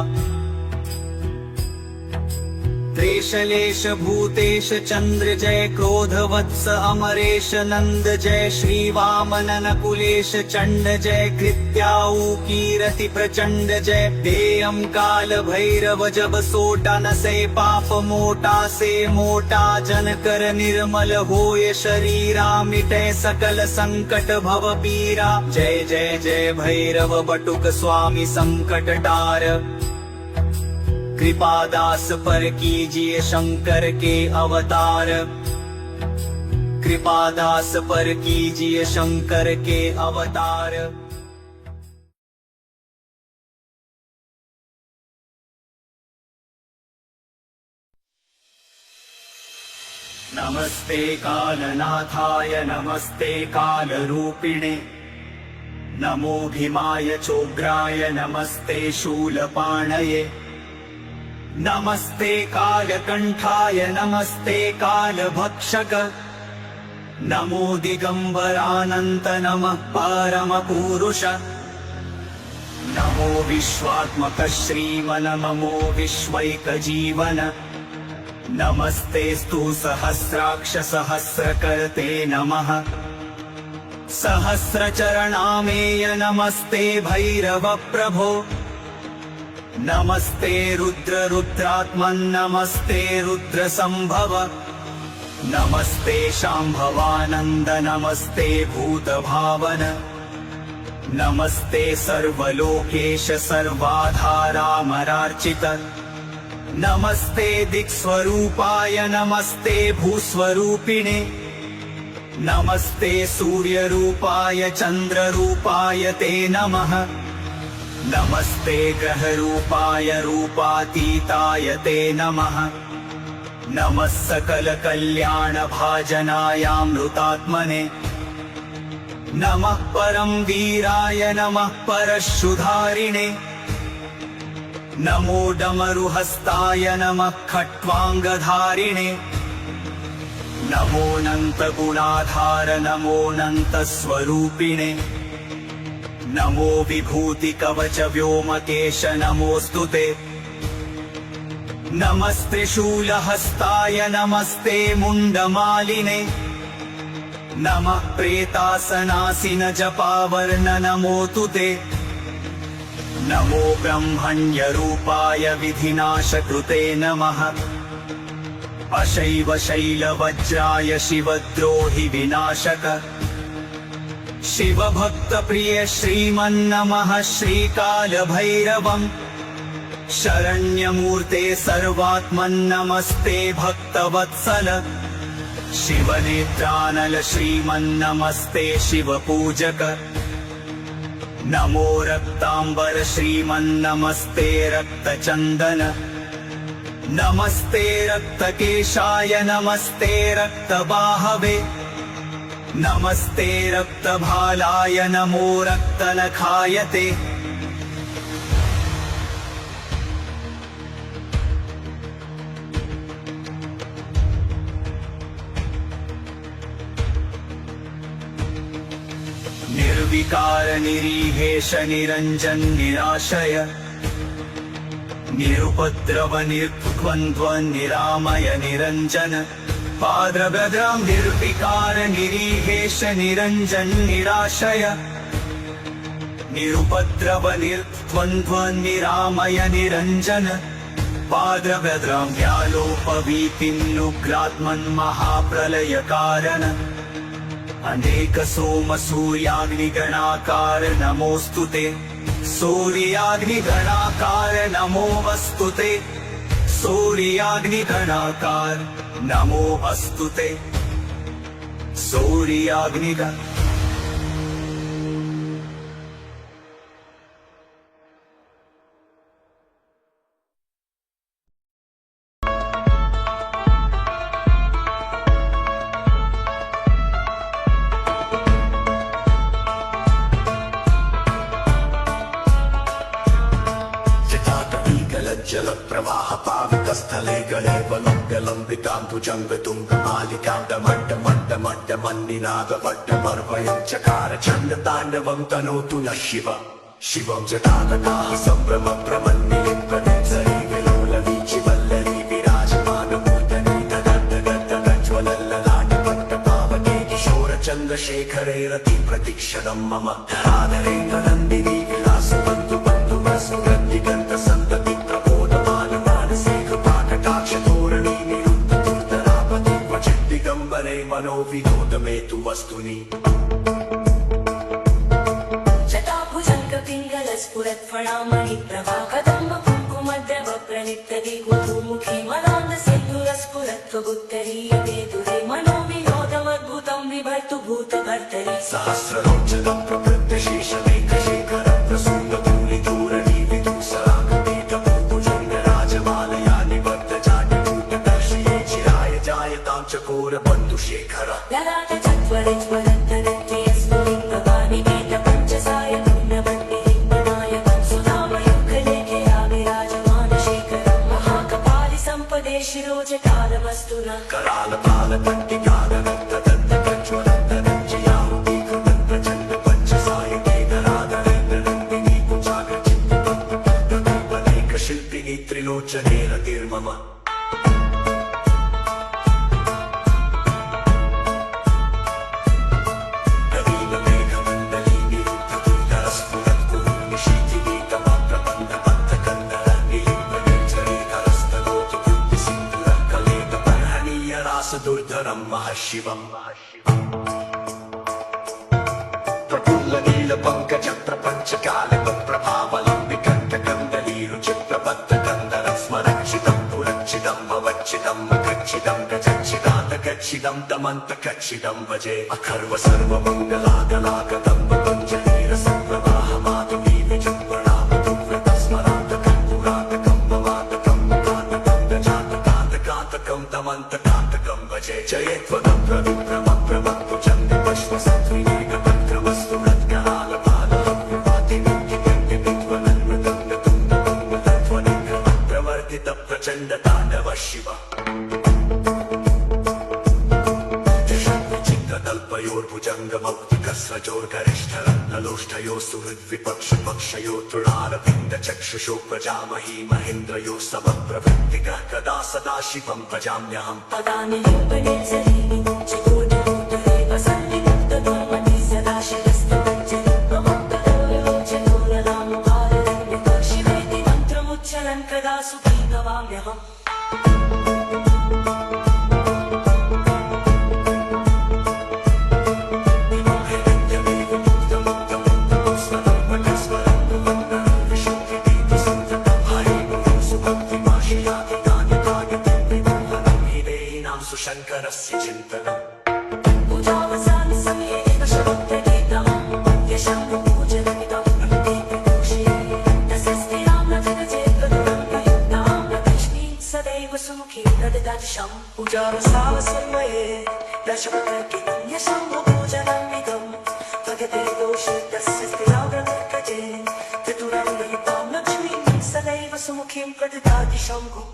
त्रेशलेश भूतेश चंद्र जय क्रोध वत्स अमरेश नंद जय श्री वामनन कुलेश चंड जय कृत्याऊ कीरति प्रचंड जय। देयम काल भैरव जब सोटा न से पाप मोटा से मोटा जन कर निर्मल होय शरीरा मिटे सकल संकट भव पीरा। जय जय जय भैरव बटुक स्वामी संकट टार कृपादास पर कीजिए शंकर के अवतार। कृपादास पर कीजिए शंकर के अवतार। नमस्ते कालनाथाय नमस्ते कालरूपिणे नमो भीमाय चोग्राय नमस्ते शूलपाणये नमस्ते कालकंठाय नमस्ते कालभक्षक नमो दिगंबरानंत नमः परमपुरुष। नमो विश्वात्मक श्रीमन नमो विश्वैकजीवन नमस्तेस्तु सहस्राक्ष सहस्रकर्ते नमः। सहस्रचरणामेय नमस्ते भैरव प्रभो नमस्ते रुद्र रुद्रात्मन् नमस्ते रुद्र संभव नमस्ते शांभवानंद नमस्ते भूत भावन नमस्ते सर्वलोकेश सर्वाधारामरार्चित नमस्ते दिक्स्वरूपाय नमस्ते भूस्वरूपिणे नमस्ते सूर्यरूपाय चंद्ररूपाय ते नमः। नमस्ते ग्रहरूपाय रूपातीताय ते नमः। नमः सकल कल्याण भाजनायामृतात्मने नमः परम वीराय नमः परशुधारिणे नमो डमरुहस्ताय नमः खट्वांगधारिणे नमोऽनन्त गुणाधार नमोऽनन्त स्वरूपिणे नमो विभूति कवच व्योमकेश नमोऽस्तुते नमस्ते शूलहस्ताय नमस्ते मुण्डमालिने नमः प्रेतासनासिन जपावर्ण नमोऽस्तु ते नमो ब्रह्मण्यरूपाय विधिनाशकृते नमः अशैव शैलवज्राय शिवद्रोहि विनाशक शिवभक्तप्रिय श्रीमन्नमः श्रीकालभैरवम् शरण्यमूर्ते सर्वात्मन्नमस्ते भक्तवत्सल शिवनेत्रानल श्रीमन्नमस्ते शिवपूजक नमो रक्तांबर श्रीमन्नमस्ते रक्तचन्दन नमस्ते रक्तकेशाय नमस्ते रक्तबाहवे नमस्ते रक्तभालाय नमो रक्तनखायते निर्विकार निरीहेश निरञ्जन निराशय निरुपद्रव निर्द्वन्द्व निरामय निरञ्जन पाद्रभद्रां निर्विकार निरीहेश निरञ्जन निराशय निरुपद्रव निर्द्वन्द्व निरामय निरञ्जन पाद्रभद्रां व्यालोपवीतिन्नुग्रात्मन् महाप्रलयकारण अनेक सोम सूर्याग्निगणाकार नमोऽस्तु ते सूर्याग्निगणाकार नमोऽस्तु ते सूर्याग्निगणाकार नमोऽस्तु ते सूर्याग्निगण जल प्रवाह पावितस्थले गले बलङ्गलम्बिताम्बुजङ्गतुङ्गमालिकाण्डमण्डमण्डमण्डमन्निनादपट्टमर्वयं चकार चण्डताण्डवं तनोतु नः शिव शिवं जटानकाः सम्भ्रमप्रमन्निलिम्पनेत्सरी विलोलवीचिवल्लरी विराजमानमूर्धनि तदड्डगड्डगड्डगड्ज्वलल्ललाटपट्टपावके किशोरचन्द्रशेखरे रतिप्रतिक्षणं मम धराधरेन्द्रनन्दिनी विलासबन्धु बन्धुमस्मृतिगन्तसन्तति मनोविनोदमेतु वस्तुनि जटाभुजङ्गपिङ्गलस्फुरत्फणामणि प्रभाकदम्ब कुङ्कुमद्रव प्रणित्यदि गुरुमुखी मलान्दसिन्धुरस्फुरत्वगुत्तरीयते दुरे मनोविनोदमद्भुतं विभर्तु भूतभर्तरि सहस्रलोचनं प्रवृत्तशेषमेकशेखरं प्रसून्दधूलिधूरणि विदुःसरागपेतभुजङ्गराजमालया निवर्तजाटिकूटदर्शये चिराय जायतां चकोरबन्धुशेखर ललाट चत्वरज्वलन्तरत्यस्फुलिङ्गवाणि वेदपञ्चसाय पुण्यवन्निलिङ्गनायकं सुधामयुगलेखया विराजमानशेखरं महाकपालि सम्पदे शिरोजटालमस्तु न शिल्पिनी त्रिलोचने रतिर्मम दुर्धरं महर्षिवं प्रफुल्लनीलपङ्कज प्रपञ्चकालप्रभावलम्बिकण्ठकन्दलीरुचिप्रबद्धकन्दरं स्मरक्षितं पुरक्षितं भवक्षितं मखक्षितं गजक्षितं तमन्तकक्षितं भजे अखर्व सर्वमङ्गलागलागतं पतञ्जलीरसप्रवाहमातुमी विजम्बणावतुव्रतस्मरान्तकं पुरातकं ममातकं कान्तकं गजातकान्तकान्तकं तमन्तकान्तकं भजे जयत्वदं प्रविप्रमप्रमत्तु चन्द्रपश्वसत्त्रिनेकपत्रम प्रचंड तांडव शिव भुजंगमौक्तिकस्रजोर्गरिष्ठरत्नलोष्ठयो सुहृद्विपक्षपक्षयो तृणारविन्द चक्षुषो प्रजामही महेन्द्रयो समप्रवृत्तिकः कदा सदा शिवं भजाम्यहम् पदानि लिम्पने सरीनि मुञ्चितोदरोदरे वसन्ति मुक्तदोर्मति सदा शिरस्तमञ्जलि प्रमुक्तदोर्योचनोररामपाररण्यतो शिवेति मन्त्रमुच्चरन् कदा सुखी भवाम्यहम् शङ्करस्य चिन्तनम् पूजावसानि समये दशभक्तगीतम् यशम्भुपूजनमिदं दीपदोषे तस्यस्तिरां न जगजेतदुरङ्गयुक्तां लक्ष्मीं सदैव सुमुखीं प्रददातिशम् पूजावसावसमये दशभक्तगीतं यशम्भुपूजनमिदं भगते दोषे तस्यस्तिरां प्रदर्कजे चतुरङ्गयुक्तां लक्ष्मीं सदैव सुमुखीं प्रददाति शम्भुः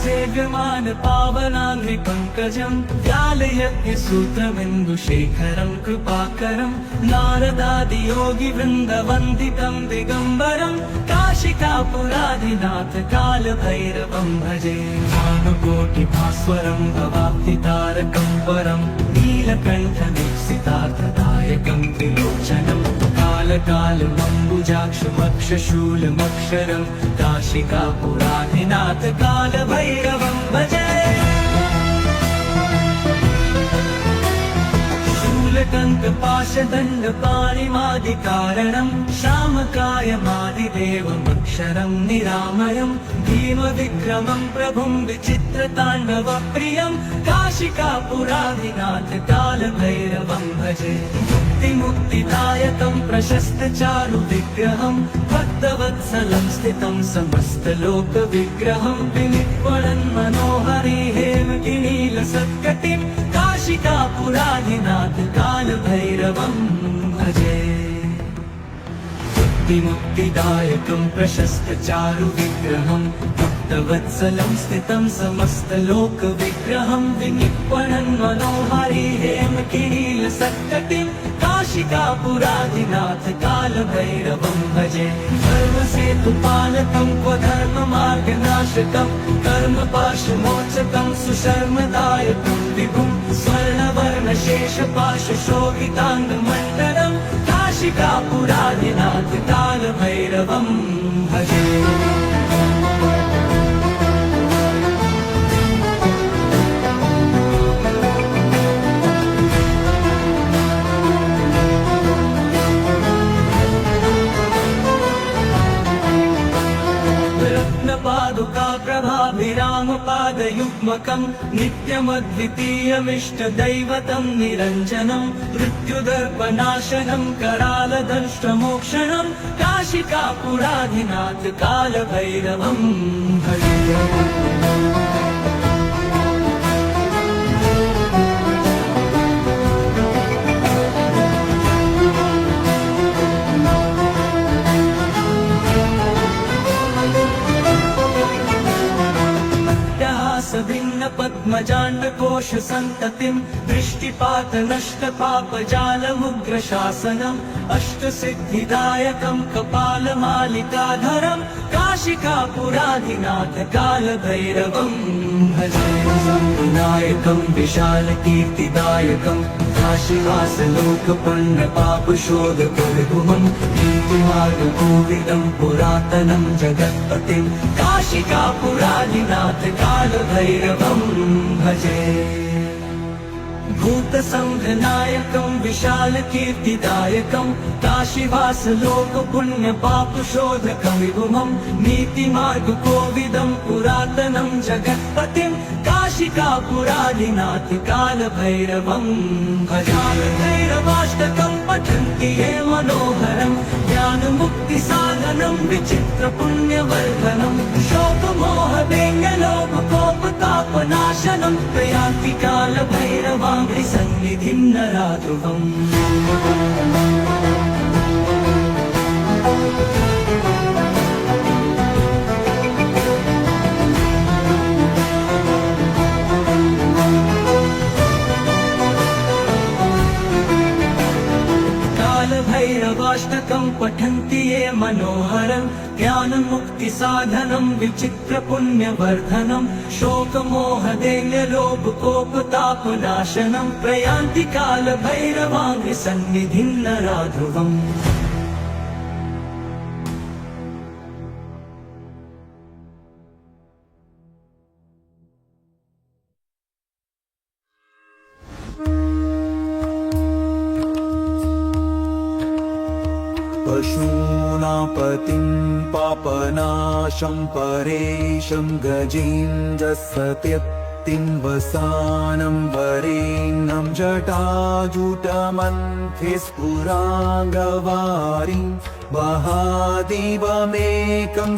सेव्यमान पावनाग्नि पंकजं व्यालयत्य सूत्रबिन्दुशेखरं कृपाकरं नारदादि योगी वृन्दवन्दितं दिगम्बरं काशिकापुराधिनाथ कालभैरवं भजे भानुकोटिभास्वरं भवाब्धितारकं परं नीलकण्ठनिसितार्थदायकं त्रिलोचनं कालकालमम्बुजाक्षमक्षशूलमक्षरं काशिकापुराधिनाथ कालभैरवं भजे शूलकङ्कपाशदण्डपाणिमादिकारणं श्यामकायमादिदेवमक्षरं निरामयं भीमविक्रमं प्रभुं विचित्रताण्डवप्रियं काशिकापुराधिनाथ कालभैरवं भजे मुक्तिदायकं प्रशस्तचारु विग्रहं भक्तवत्सलं स्थितं समस्तलोकविग्रहं विनिर्वणन् मनोहरि हेमकिनीलसत्कटिं काशिकापुराधिनाथ कालभैरवं भजे मुक्तिदायकं प्रशस्तचारु विग्रहं भक्तवत्सलं स्थितं समस्तलोकविग्रहं विनिर्वणन् मनोहरि हेमकिनीलसत्कटिं काशिकापुराधिनाथ कालभैरवं भजे धर्मसेतुपालकं क्वधर्ममार्गनाशकं कर्मपाशमोचकं सुशर्मदायकं विभुं स्वर्णवर्णशेषपाशशोभिताङ्गमण्डलं काशिकापुराधिनाथ कालभैरवं भजे पादुका प्रभाभिरामपादयुग्मकं नित्यमद्वितीयमिष्टदैवतं निरञ्जनं मृत्युदर्पनाशनं करालदंष्ट्रमोक्षणं काशिकापुराधिनाथ कालभैरवं भजे भिन्न पद्मजाण्डकोश सन्ततिं दृष्टिपात नष्ट पापजालमुग्रशासनम् अष्टसिद्धिदायकं कपालमालिकाधरं काशिकापुराधिनाथ कालभैरवं भजे नायकं विशालकीर्तिदायकं काशीवासलोकपन्नपापशोधकविभुमं कीर्तिमार्गकोविदं पुरातनं जगत्पतिं काशिकापुराधिनाथ कालभैरवं भजे भूत भक्तसङ्घनायकं विशालकीर्तिदायकं काशीवास लोकपुण्यपापशोधकं विभुमं नीतिमार्गकोविदं पुरातनं जगत्पतिं काशिकापुरादिनाथ कालभैरवं भजामि भैरवाष्टकं पठन्ति ये मनोहरं ज्ञानमुक्तिसाधनं विचित्रपुण्यवर्धनं शोकमोहवेङ्गलोभकोपतापनाशनं प्रयान्ति कालभैरवाङ्घ्रिसन्निधिं नराध्रुवम् कालभैरवाष्टकं पठन्ति ये मनोहरं ज्ञानमुक्तिसाधनं विचित्रपुण्यवर्धनं शोकमोहदैन्यलोभकोपतापनाशनं प्रयान्ति कालभैरवाङ्घ्रिसन्निधिं नराध्रुवम् पशूनापतिं पापनाशं परेशं गजेन्द्रसत्यक्तिं वसानं वरेण्यं जटाजूटमन्थिस्फुराङ्गवारिं महादेवमेकं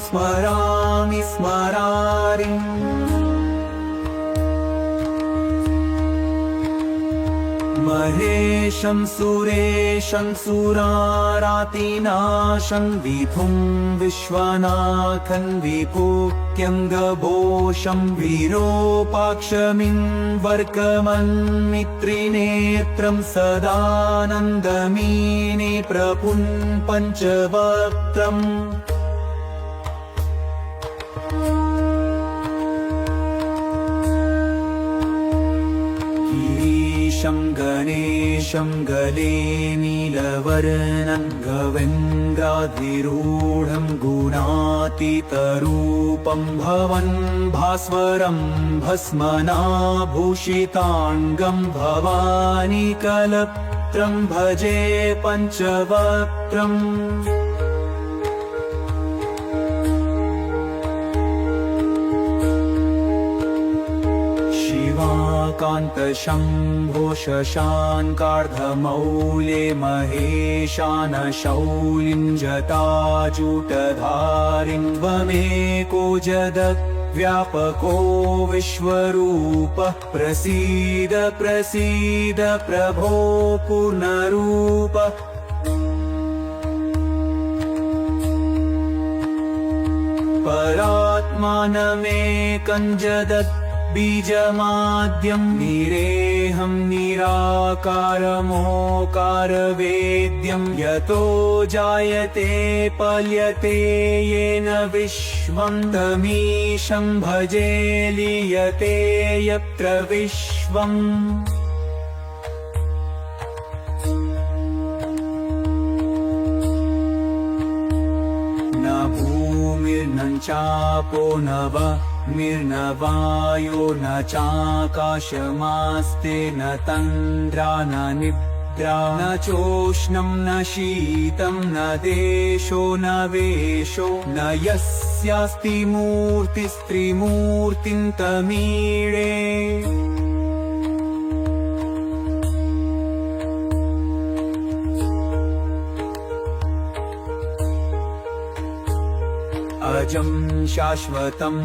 स्मरामि स्मरारिम् महेशं सुरेशं सुरारातिनाशं विभुं विश्वनाथं विभूत्यङ्गभोषं विरूपाक्षमिन्वर्कमन्मित्रिनेत्रं सदानन्दमीने प्रभुं पञ्चवक्त्रम् गणेशं गले नीलवर्णं गवेन्द्राधिरूढं गुणातीतरूपं भवन् भास्वरं भस्मनाभूषिताङ्गं भवानी कलत्रं भजे पञ्चवक्त्रम् कान्तशम्भो शशाङ्कार्धमौले महेशानशौलिं जटाजूटधारिं त्वमेको जगद्व्यापको विश्वरूपः प्रसीद प्रसीद प्रभो पूर्णरूपः परात्मानमेकं जगत् बीजमाद्यं निरेहं निराकारमोकारवेद्यं यतो जायते पल्यते येन विश्वं तमीशं भजे लीयते यत्र विश्वम् न भूमिर्न चापो न निर्नवायो न चाकाशमास्ते न तन्द्रा न निद्रा न चोष्णं न शीतं न देशो न वेशो न यस्यास्ति मूर्तिस्त्रिमूर्तिं तमीळे अजं शाश्वतं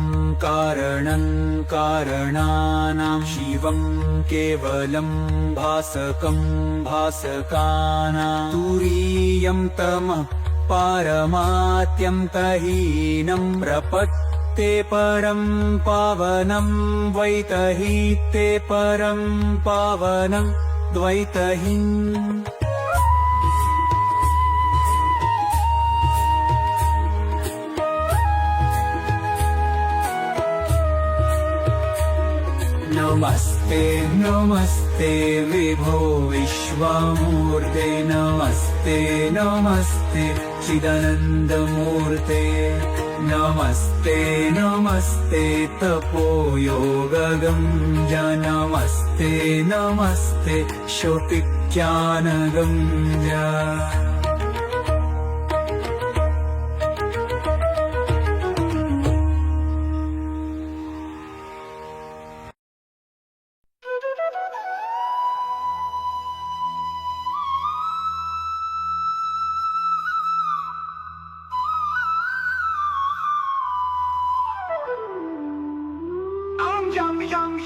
कारणं कारणानां शिवं केवलं भासकं भासकानां तुरीयं तमः पारमात्यं तहीनं प्रपत्ते परं पावनं द्वैतहीते परं पावनं द्वैतहीम् नमस्ते नमस्ते विभो विश्वमूर्ते नमस्ते नमस्ते चिदानन्दमूर्ते नमस्ते नमस्ते तपोयोगगम्य नमस्ते नमस्ते श्रुतिज्ञानगम्य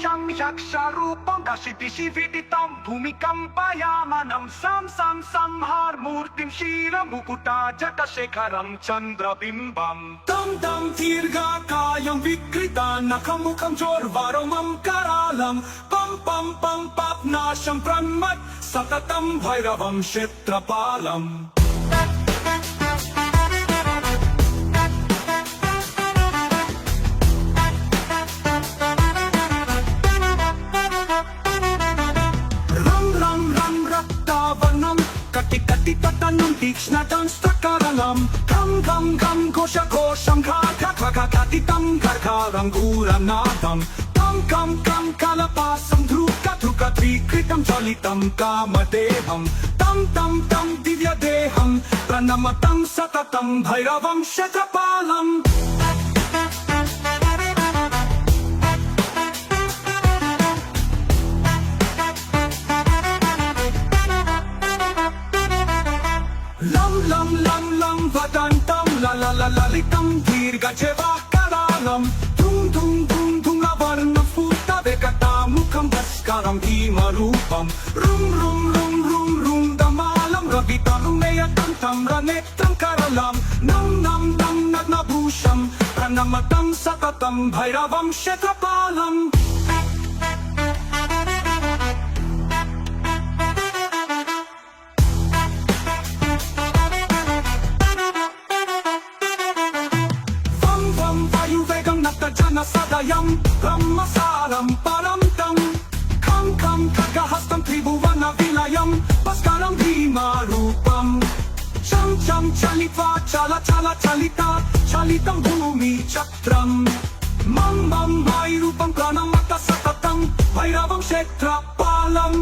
Yam yaksharupam dashidishividitam bhumikam payamanam sam har murtim shira mukuta jatasekaram chandrabimbam tam dirga kayam vikrita nakamukham jorvaromam karalam pam papnasham pranmat satatam bhairavam kshetrapalam Kati tatanam tikshna danstrakaralam Gam gosha gosham katitam karkaram guranadam Kam kalapasam dhruka trikritam jalitam kamadeham Tam divya deham pranamatam satatam bhairavam kshetrapalam Lam vadantam lalitam dirga karalam Tum avarna futa vekata mukham bhaskaram bhimarupam Rum damalam ravitam meyatantam ranektam karalam Nam nagnabhusham pranamatam satatam bhairavam kshetrapalam Sadayam Brahmasaram Paramtam Kam Kagahastam Tribhuvana Vilayam Bhaskaram Bhimarupam Cham Chalitva Chalitam Bhumi Chakram Mam Vairupam Pranamata Satatam Bhairavam Kshetrapalam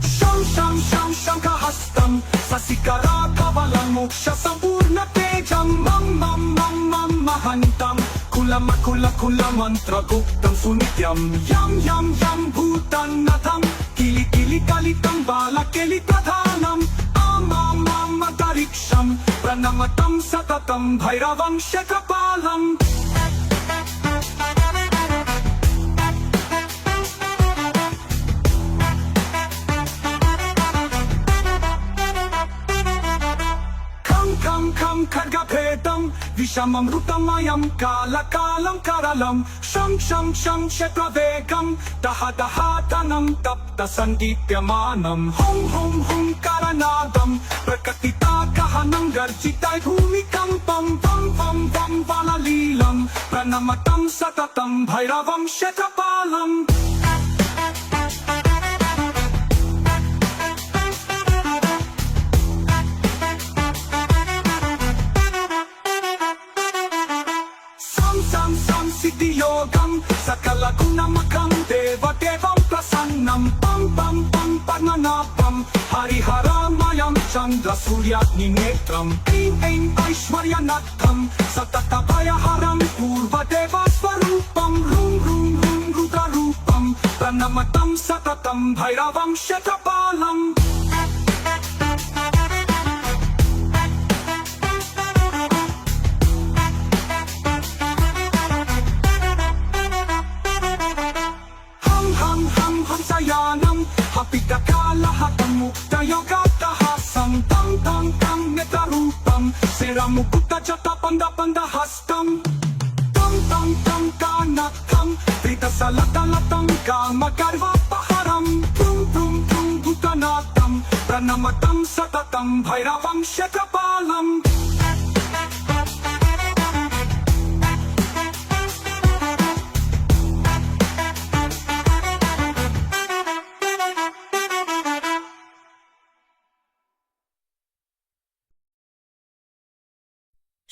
Sham Kahastam Sasikara Kavalam Moksha Sampurna Tejam Mam Mahantam Kula mantra guptam sunityam Yam bhutan natham Kili kalitam bala keli pradhanam Amam adariksham Pranamatam satatam bhairavam kshetrapalam Kam kargapedam Vishamam rutamayam Kalakalam karalam Sham kshetravegam Dahatanam tapta sandipyamanam Hum karanadam Prakatita kahanam garjitai bhumikam Pam valalilam Pranamatam satatam bhairavam kshetrapalam Siddhiyogam Sakala gunamakam Devam prasannam Pam Padmanabham Hariharamayam Chandra Suryagni Netram Aim Aishwaryanadham Satatabhayaharam Purva Deva Swarupam Rum Rudrarupam Pranamatam Satatam Bhairavam Kshetrapalam Hamsayanam Hapidakalahatam Muktayogatahasan Tam Netarupam Seramukutta Jata Pandahastam Tam Kanatam Vritasalatalatam Kamagarva Paharam Prum Bhutanatam Pranamatam Satatam Bhairavam Kshetrapalam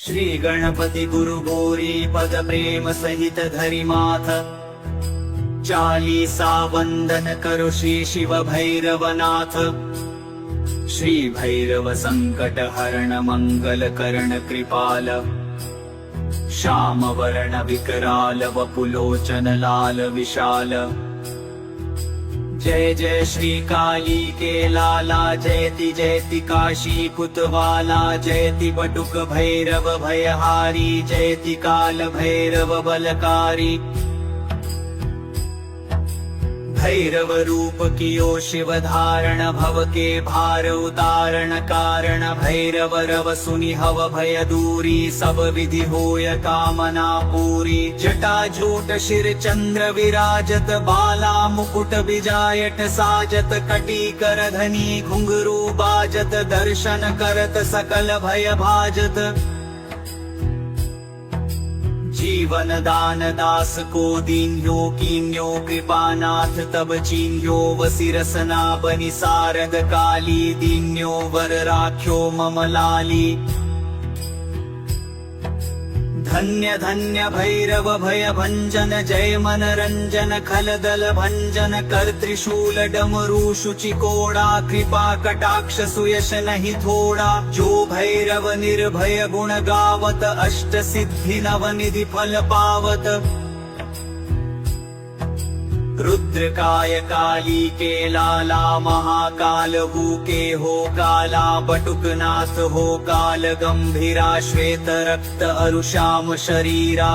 Shri Ganapati गुरु गौरी पद प्रेम सहित धरि माथ चालीसा वंदन करो श्री शिव भैरवनाथ श्री भैरव संकट हरण मंगल करण कृपाल श्याम वर्ण विकराल वपुलोचन लाल विशाल जय जय श्री काली के लाला जयति जयति काशी कुतवाला जयति बटुक भैरव भयहारी जयति काल भैरव बलकारी भैरव रूप कियो शिव धारण भव के भार उतारण कारण भैरव रव सुनि हव भय दूरी सब विधि होय कामना पूरी जटा जूट शिर चंद्र विराजत बाला मुकुट विजायट साजत कटी कर धनी घुंघरू बाजत दर्शन करत सकल भय भाजत जीवन दान दास को दीन्यो कीन्यो कृपानाथ तब चीन्यो वसी रसना बनि सारद काली दीन्यो वर राख्यो मम लाली धन्य धन्य भैरव भय भंजन जय मन रंजन खलदल भंजन कर त्रिशूल डमरू शुचि कोड़ा कृपा कटाक्ष सुयश नहीं थोड़ा जो भैरव निर्भय गुण गावत अष्ट सिद्धि नवनिधि फल पावत रुद्रकाय काली के लाला महाकाल के हो काला बटुकनाथ हो काल गंभीरा श्वेत रक्त अरुश्याम शरीरा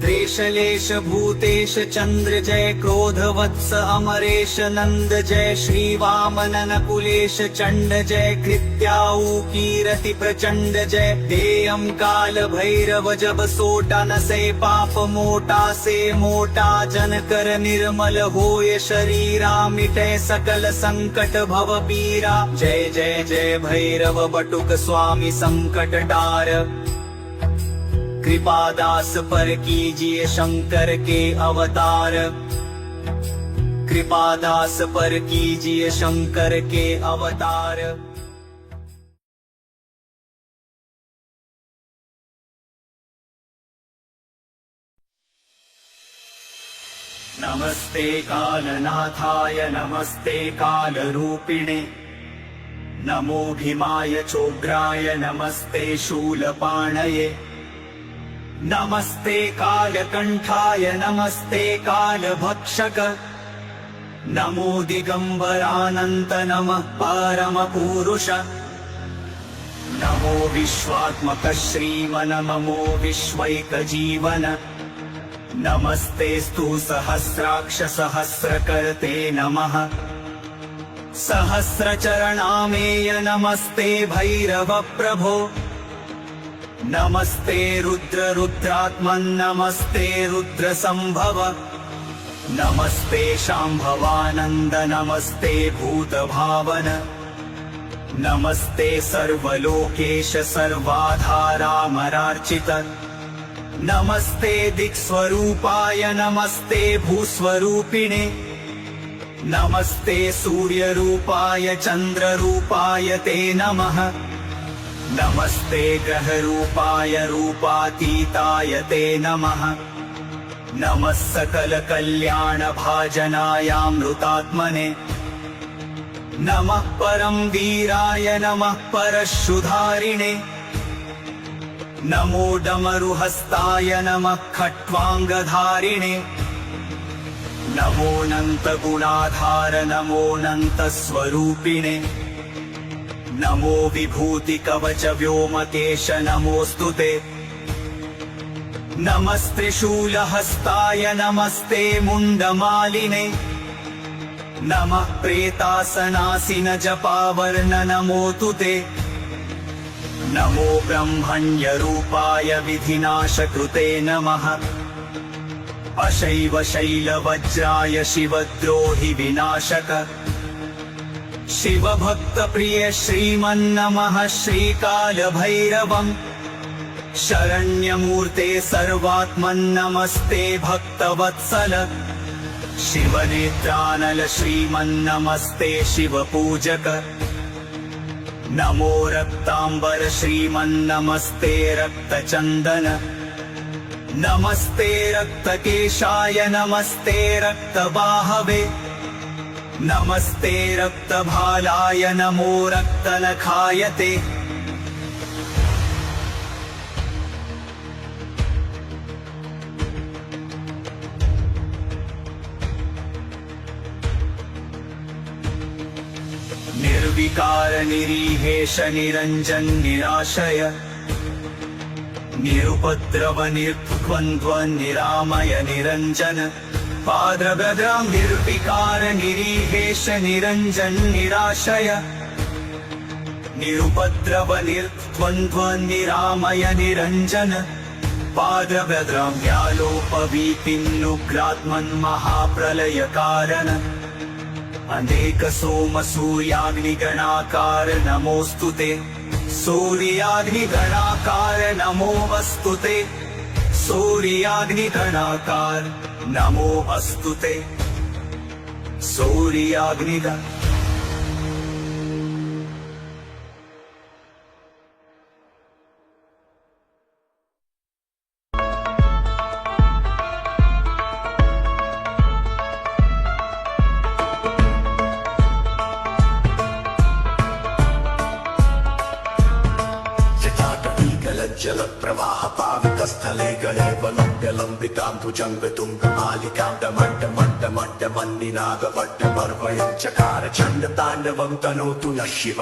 त्रेशलेश भूतेश चंद्र जय क्रोध वत्स अमरेश नंद जय श्री वामन नकुलेश चंड जय कृत्याऊ कीरति प्रचंड जय देयम काल भैरव जब सोटा न से पाप मोटा से मोटा जन कर निर्मल होय शरीरा मिटे सकल संकट भव पीरा जय जय जय भैरव बटुक स्वामी संकट टार कृपादास पर कीजिए शंकर के अवतार कृपादास पर कीजिए शंकर के अवतार नमस्ते कालनाथाय नमस्ते कालरूपिणे नमो भीमाय चोग्राय नमस्ते शूलपाणये नमस्ते कालकंठाय नमस्ते कालभक्षक नमो दिगंबरानंत नमः परमपुरुष नमो विश्वात्मक श्रीमन नमो विश्वैकजीवन नमस्तेस्तु सहस्राक्ष सहस्रकर्ते नमः सहस्रचरणामेय नमस्ते भैरव प्रभो नमस्ते रुद्र रुद्रात्मन् नमस्ते रुद्र संभव नमस्ते शांभवानंद नमस्ते भूत भावन नमस्ते सर्वलोकेश सर्वाधारामरार्चित नमस्ते दिक्स्वरूपाय नमस्ते भूस्वरूपिणे नमस्ते सूर्यरूपाय चंद्ररूपाय ते नमः नमस्ते ग्रहरूपाय रूपातीताय ते नमः नमः सकल कल्याण भाजनायामृतात्मने नमः परम वीराय नमः परशुधारिणे नमो डमरुहस्ताय नमः खट्वांगधारिणे नमोऽनंत गुणाधार नमोऽनंत स्वरूपिणे नमो विभूति कवच व्योमकेश नमोस्तुते नमस्त्रिशूलहस्ताय नमस्ते मुंडमालिने नमः प्रेतासनासिन जपावर्ण नमोऽस्तु ते नमो ब्रह्मण्य रूपाय विधिनाशकृते नमः अशैव शैलवज्राय शिवद्रोहि विनाशक शिव भक्त प्रिय श्रीमन्नमः श्रीकाल भैरवम् शरण्यमूर्ते सर्वात्मन्नमस्ते भक्तवत्सल शिवनेत्रानल श्रीमन्नमस्ते शिवपूजक नमो रक्तांबर श्रीमन्नमस्ते रक्तचंदन नमस्ते रक्तकेशाय नमस्ते रक्तबाहवे नमस्ते रक्तभालाय नमो रक्तनखाय ते निर्विकार निरीहेश निरंजन निराशय निरुपद्रव निर्द्वन्द्व निरामय निरंजन पाद्रभद्रां निर्विकार निरीहेश निरंजन निराशय निरुपद्रव निर्द्वन्द्व निरामय निरंजन पाद्रभद्रां व्यालोपवीतिन्नुग्रात्मन् महाप्रलय कारण अनेक सोम सूर्याग्निगणाकार नमोस्तुते सूर्याग्निगणाकार नमो अस्तुते सूर्याग्निगणाकार नमो अस्तुते सूर्याग्निगण जल प्रवाह पावितस्थले गले वलम्ब्यलम्बितां भुजङ्गतुङ्गमालिकां डमण्डमण्डमण्डमन्निनागवड्डमर्वयं चकार चण्डताण्डवं तनोतु नः शिव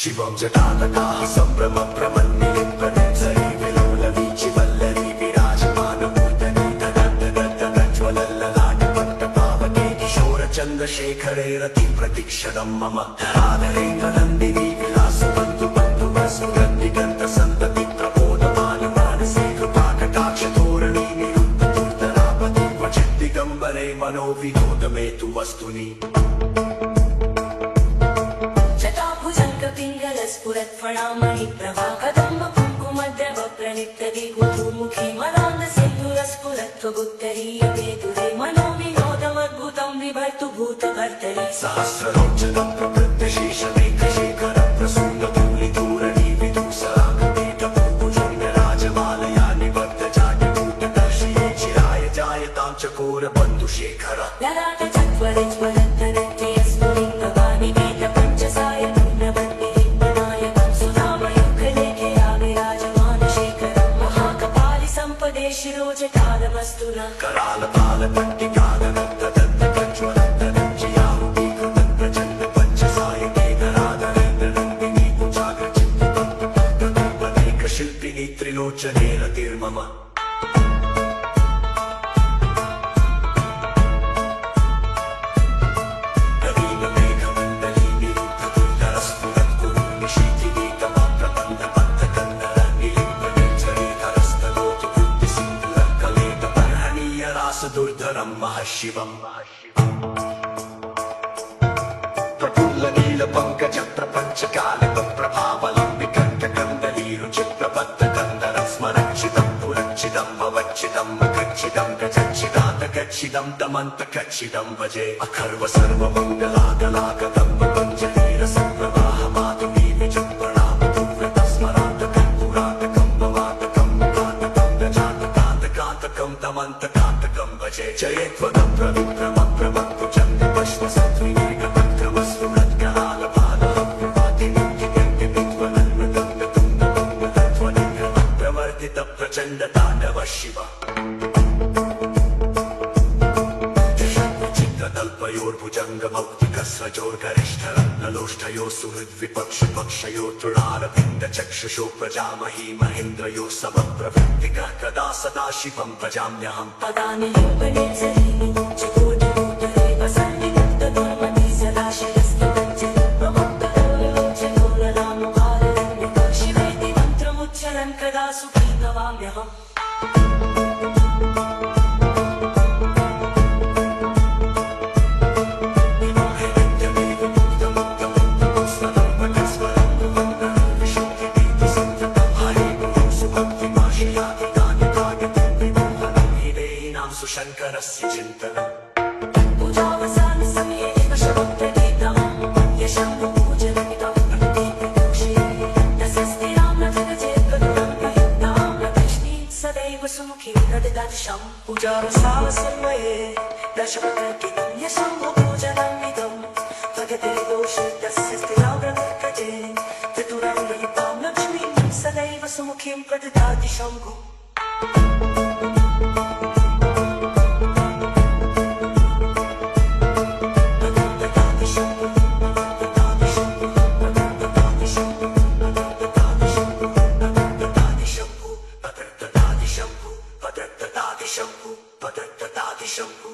शिवं जटातकाः सम्भ्रमप्रमन्निलिम्पनिर्झरी विलोलवीचिवल्लरी विराजमानमूर्धनि तदन्तज्वलल्ललाटपट्टपावके किशोरचन्द्रशेखरे रतिं प्रतीक्षणं मम राधरेन्द्रनन्दिनी विलासबन्धु बन्धुवसुगन्धिगन्ध सन्तति मनोविनोदमे तु वस्तुनि जटाभुजङ्गपिङ्गलस्फुरत्फणामणि प्रभा कदम्ब कुङ्कुमद्रव प्रणितदिगुतुमुखी मदान्दसेन्दुरस्फुरत्वगुत्तरीयवेदुरे मनोविनोदमद्भुतं विभर्तु भूतभर्तरि सहस्रलोचनं प्रवृत्तशेषमेघशेखरं प्रसून्दधूलिधूरणि विदूषरागपीठभूभुजङ्गराजमालया निबद्धजाड्यकूटदर्शिये चिराय जायतां चकोरबन्धुशेखर ललाट चत्वरज्वलन्तरत्यस्फुलिङ्गवाणि वेदपञ्चसाय पूर्णवन्दिलिम्बनायकं सुधामयुगलेखे आविराजमानशेखरं महाकपालि सम्पदे शिरोजटालवस्तुना करालपालपट्टिकालनन्ददन्तकज्वलन्तरञ्जयाहुतीकृतं प्रचण्ड पञ्चसायकेतराधरेन्द्रनन्दिनी कुचाग्रचित्तपद्मपदैकशिल्पिनी त्रिलोचने रतिर्मम दुर्धरं महशिवम् प्रफुल्लनीलपङ्कज प्रपञ्चकालिकप्रभावलम्बिकण्ठकन्दलीरुचिप्रबद्धकन्दरं स्मरक्षितं पुरक्षितं भवच्छितं मखच्छितं गच्छितं दमन्तकच्छितं भजे अखर्व सर्वमङ्गलागलागतं पतञ्जलीरसप्रवाहमातुमी विजुम्बणामधुव्रतस्मरान्तकं पुरातकं ममातकं कान्तकं गजातकान्तकान्तकं दमन्तकान्तकं भजे जयेत्वदं प्रविक्रमप्रमत्तु चन्द्रपश्मसत्विनिर्गतक्रमालपालप्रवर्तित प्रचण्ड ताण्डव शिव चित्ततल्पयोर्भुजङ्गमौक्तिकस्रजोर्गरिष्ठरत्नलोष्ठयो सुहृद्विपक्षिपक्षयो तृणारविन्दचक्षुषो प्रजामही महेन्द्रयो समप्रवृत्तिकः कदा सदा शिवं भजाम्यहम् पदानि योगनिर्झरीनि चकोटिभूतले वसन्निगुप्तदुर्मति सदा शिरस्तदञ्जलि प्रमुक्तलोलोचकोलरामभाररण्यक शिवेति मन्त्रमुच्चरन् कदा सुखी भवाम्यहम् सुशङ्करस्य चिन्तनम् शम्भु शम्भु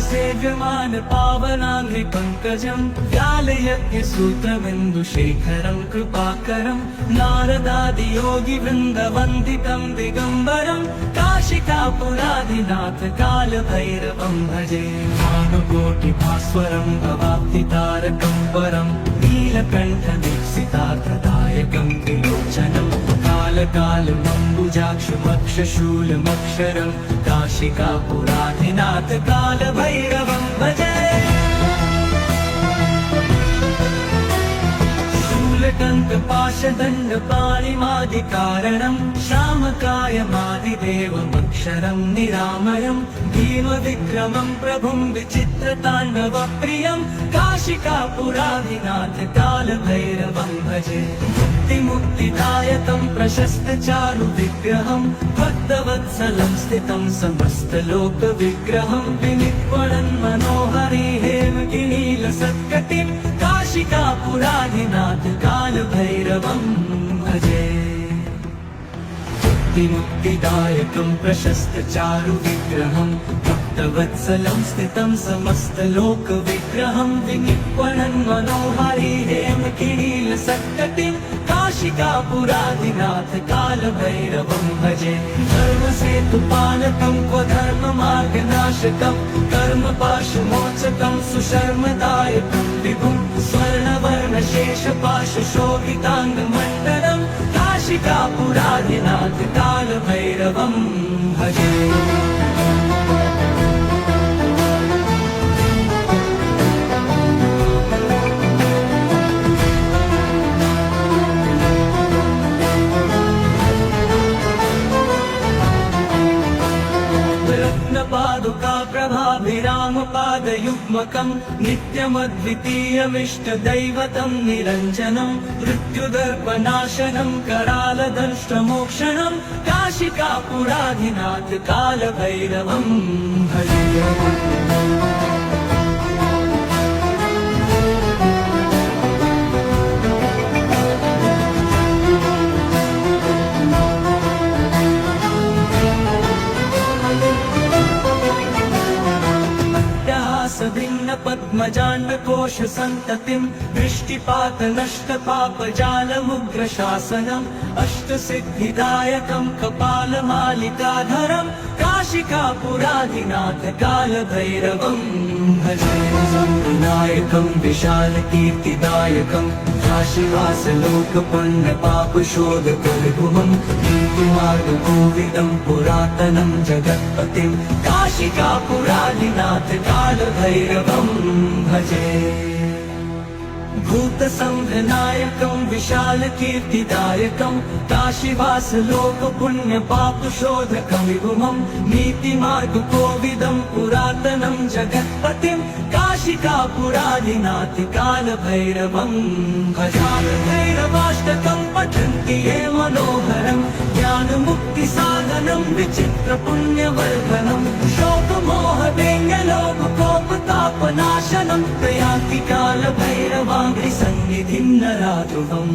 सेव्यमान पावनाङ्घ्रि पङ्कजं व्यालयज्ञसूत्रबिन्दुशेखरं कृपाकरं नारदादियोगिवृन्दवन्दितं दिगम्बरं काशिकापुराधिनाथ कालभैरवं भजे भानुकोटिभास्वरं भवाब्धितारकं परं नीलकण्ठदीक्षितार्थदायकं त्रिलोचनं कालकालमम्बुजाक्षमक्षशूलमक्षरं काशिकापुराधिनाथ कालभैरवं भजे शूलकङ्कपाशदण्डपाणिमादिकारणं श्यामकायमादिदेवमक्षरं निरामयं भीमविक्रमं प्रभुं विचित्रताण्डवप्रियं काशिकापुराधिनाथ कालभैरवं भजे मुक्तिदायकं प्रशस्तचारुविग्रहं भक्तवत्सलं स्थितं समस्तलोकविग्रहं विनिक्वणन् मनोहरि हेमगिरीलसत्कटिं काशिकापुराधिनाथ कालभैरवं भजे मुक्तिदायकं प्रशस्तचारुविग्रहं भक्तवत्सलं स्थितं समस्तलोकविग्रहं विनिक्वणन् मनोहरि हेमगिरीलसत्कटिं काशिकापुराधिनाथ कालभैरवं भजे धर्मसेतुपालकं क्वधर्ममार्गनाशकं कर्मपाशुमोचकं सुशर्मदायकं विभुं स्वर्णवर्णशेषपाशुशोभिताङ्गमण्डलं काशिकापुराधिनाथ कालभैरवं भजे पादुका प्रभाभिरामपादयुग्मकं नित्यमद्वितीयमिष्टदैवतं निरञ्जनं मृत्युदर्पनाशनं करालदंष्ट्रमोक्षणं काशिकापुराधिनाथ कालभैरवं भजे भिन्न पद्मजाण्डकोश सन्ततिं दृष्टिपात नष्टपापजालमुग्रशासनम् अष्टसिद्धिदायकं कपालमालिकाधरं काशिकापुराधिनाथ कालभैरवं भजे नायकं विशालकीर्तिदायकं काशीवासलोकपुण्यपापशोधकविभुवं नीतिमार्गकोविदं पुरातनं जगत्पतिं काशिकापुराधिनाथ कालभैरवं भजे भूतसंघनायकं विशालकीर्तिदायकं काशीवासलोकपुण्यपापशोधकं विभुमं नीतिमार्गकोविदं पुरातनं जगत्पतिं काशिकापुराधिनाथ कालभैरवं भजालभैरवाष्टकं पठन्ति ये मनोहरं ज्ञानमुक्तिसाधनं विचित्रपुण्यवर्धनं शोकमोहदैन्यलोभकोपतापनाशनं प्रयान्ति कालभैरवाङ्घ्रि सन्निधिं नराध्रुवम्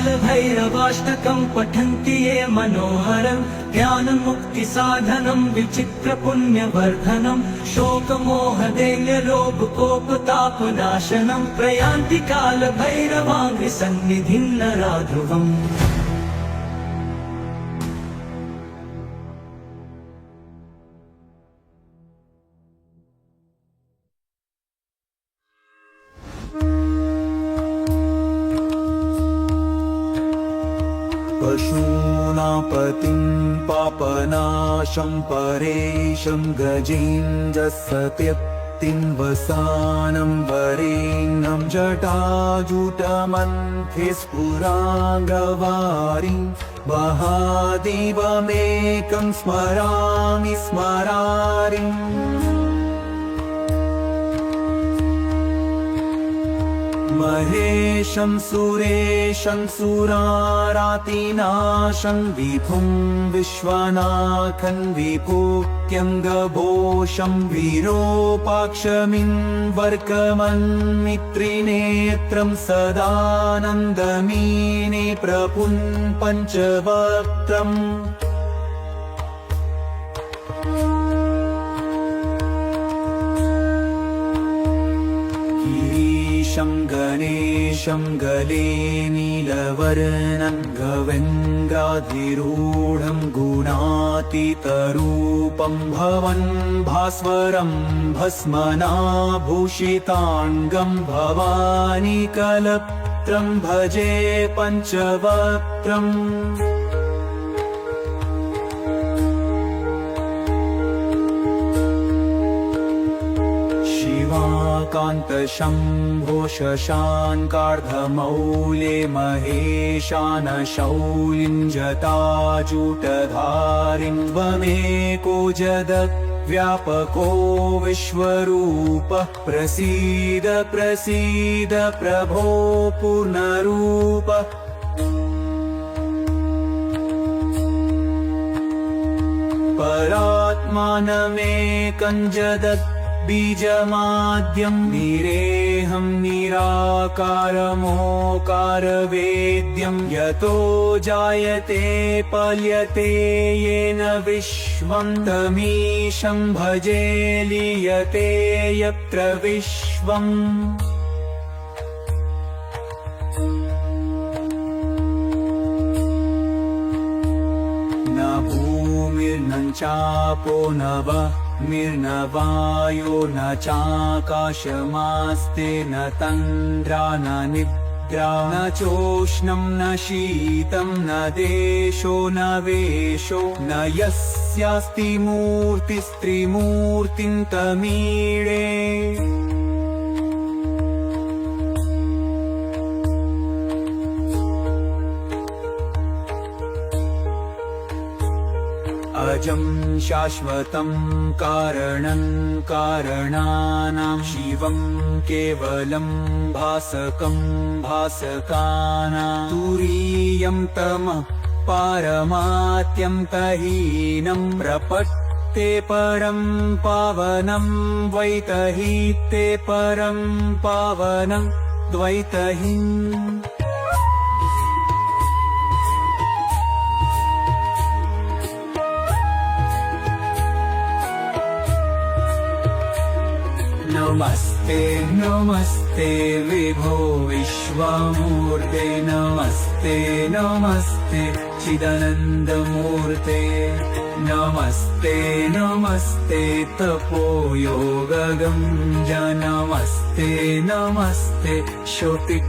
कालभैरवाष्टकं पठन्ति ये मनोहरं ज्ञानमुक्तिसाधनं विचित्रपुण्यवर्धनं शोकमोहदैन्यलोभकोपतापनाशनं प्रयान्ति कालभैरवाङ्घ्रि सन्निधिं नराध्रुवम् पतिं पापनाशं परेशं गजेन्द्रसत्यक्तिं वसानं वरेण्यं जटाजुटमन्थे स्फुराङ्गवारिं महादेवमेकं स्मरामि स्मरारिम् महेशं सुरेशं सुरारातिनाशं विभुं विश्वनाथं विभूत्यङ्गभोषं विरूपाक्षमिन्वर्कमन्मित्रिनेत्रं सदानन्दमीने प्रपुं पञ्चवक्त्रम् गणेशं गले नीलवर्णं गवेन्द्राधिरूढं गुणातीतरूपं भवन् भास्वरं भस्मनाभूषिताङ्गं भवानी कलत्रं भजे पञ्चवक्त्रम् कान्तशम्भो शशाङ्कार्धमौले महेशानशौलिं जटाजूटधारिं त्वमेको जगद्व्यापको विश्वरूपः प्रसीद प्रसीद प्रभो पूर्णरूप परात्मानमेकं जगत् बीजमाद्यं निरेहं निराकारमोकारवेद्यं यतो जायते पल्यते येन विश्वं तमीशं भजे लीयते यत्र विश्वम् न भूमिर्न चापो न निर्नवायो न चाकाशमास्ते न तन्द्रा न निद्रा न चोष्णं न शीतं न देशो न वेशो न यस्यास्ति मूर्तिस्त्रिमूर्तिं तमीळे अजं शाश्वतं कारणं कारणानां शिवं केवलं भासकं भासकानां तुरीयं तमः पारमात्यं तहीनं प्रपत्ते परं पावनं द्वैतहीते परं पावनं द्वैतहीम् नमस्ते नमस्ते विभो विश्वमूर्ते नमस्ते नमस्ते चिदानन्दमूर्ते नमस्ते नमस्ते तपोयोगगम्य नमस्ते नमस्ते श्रुतिज्ञानगम्य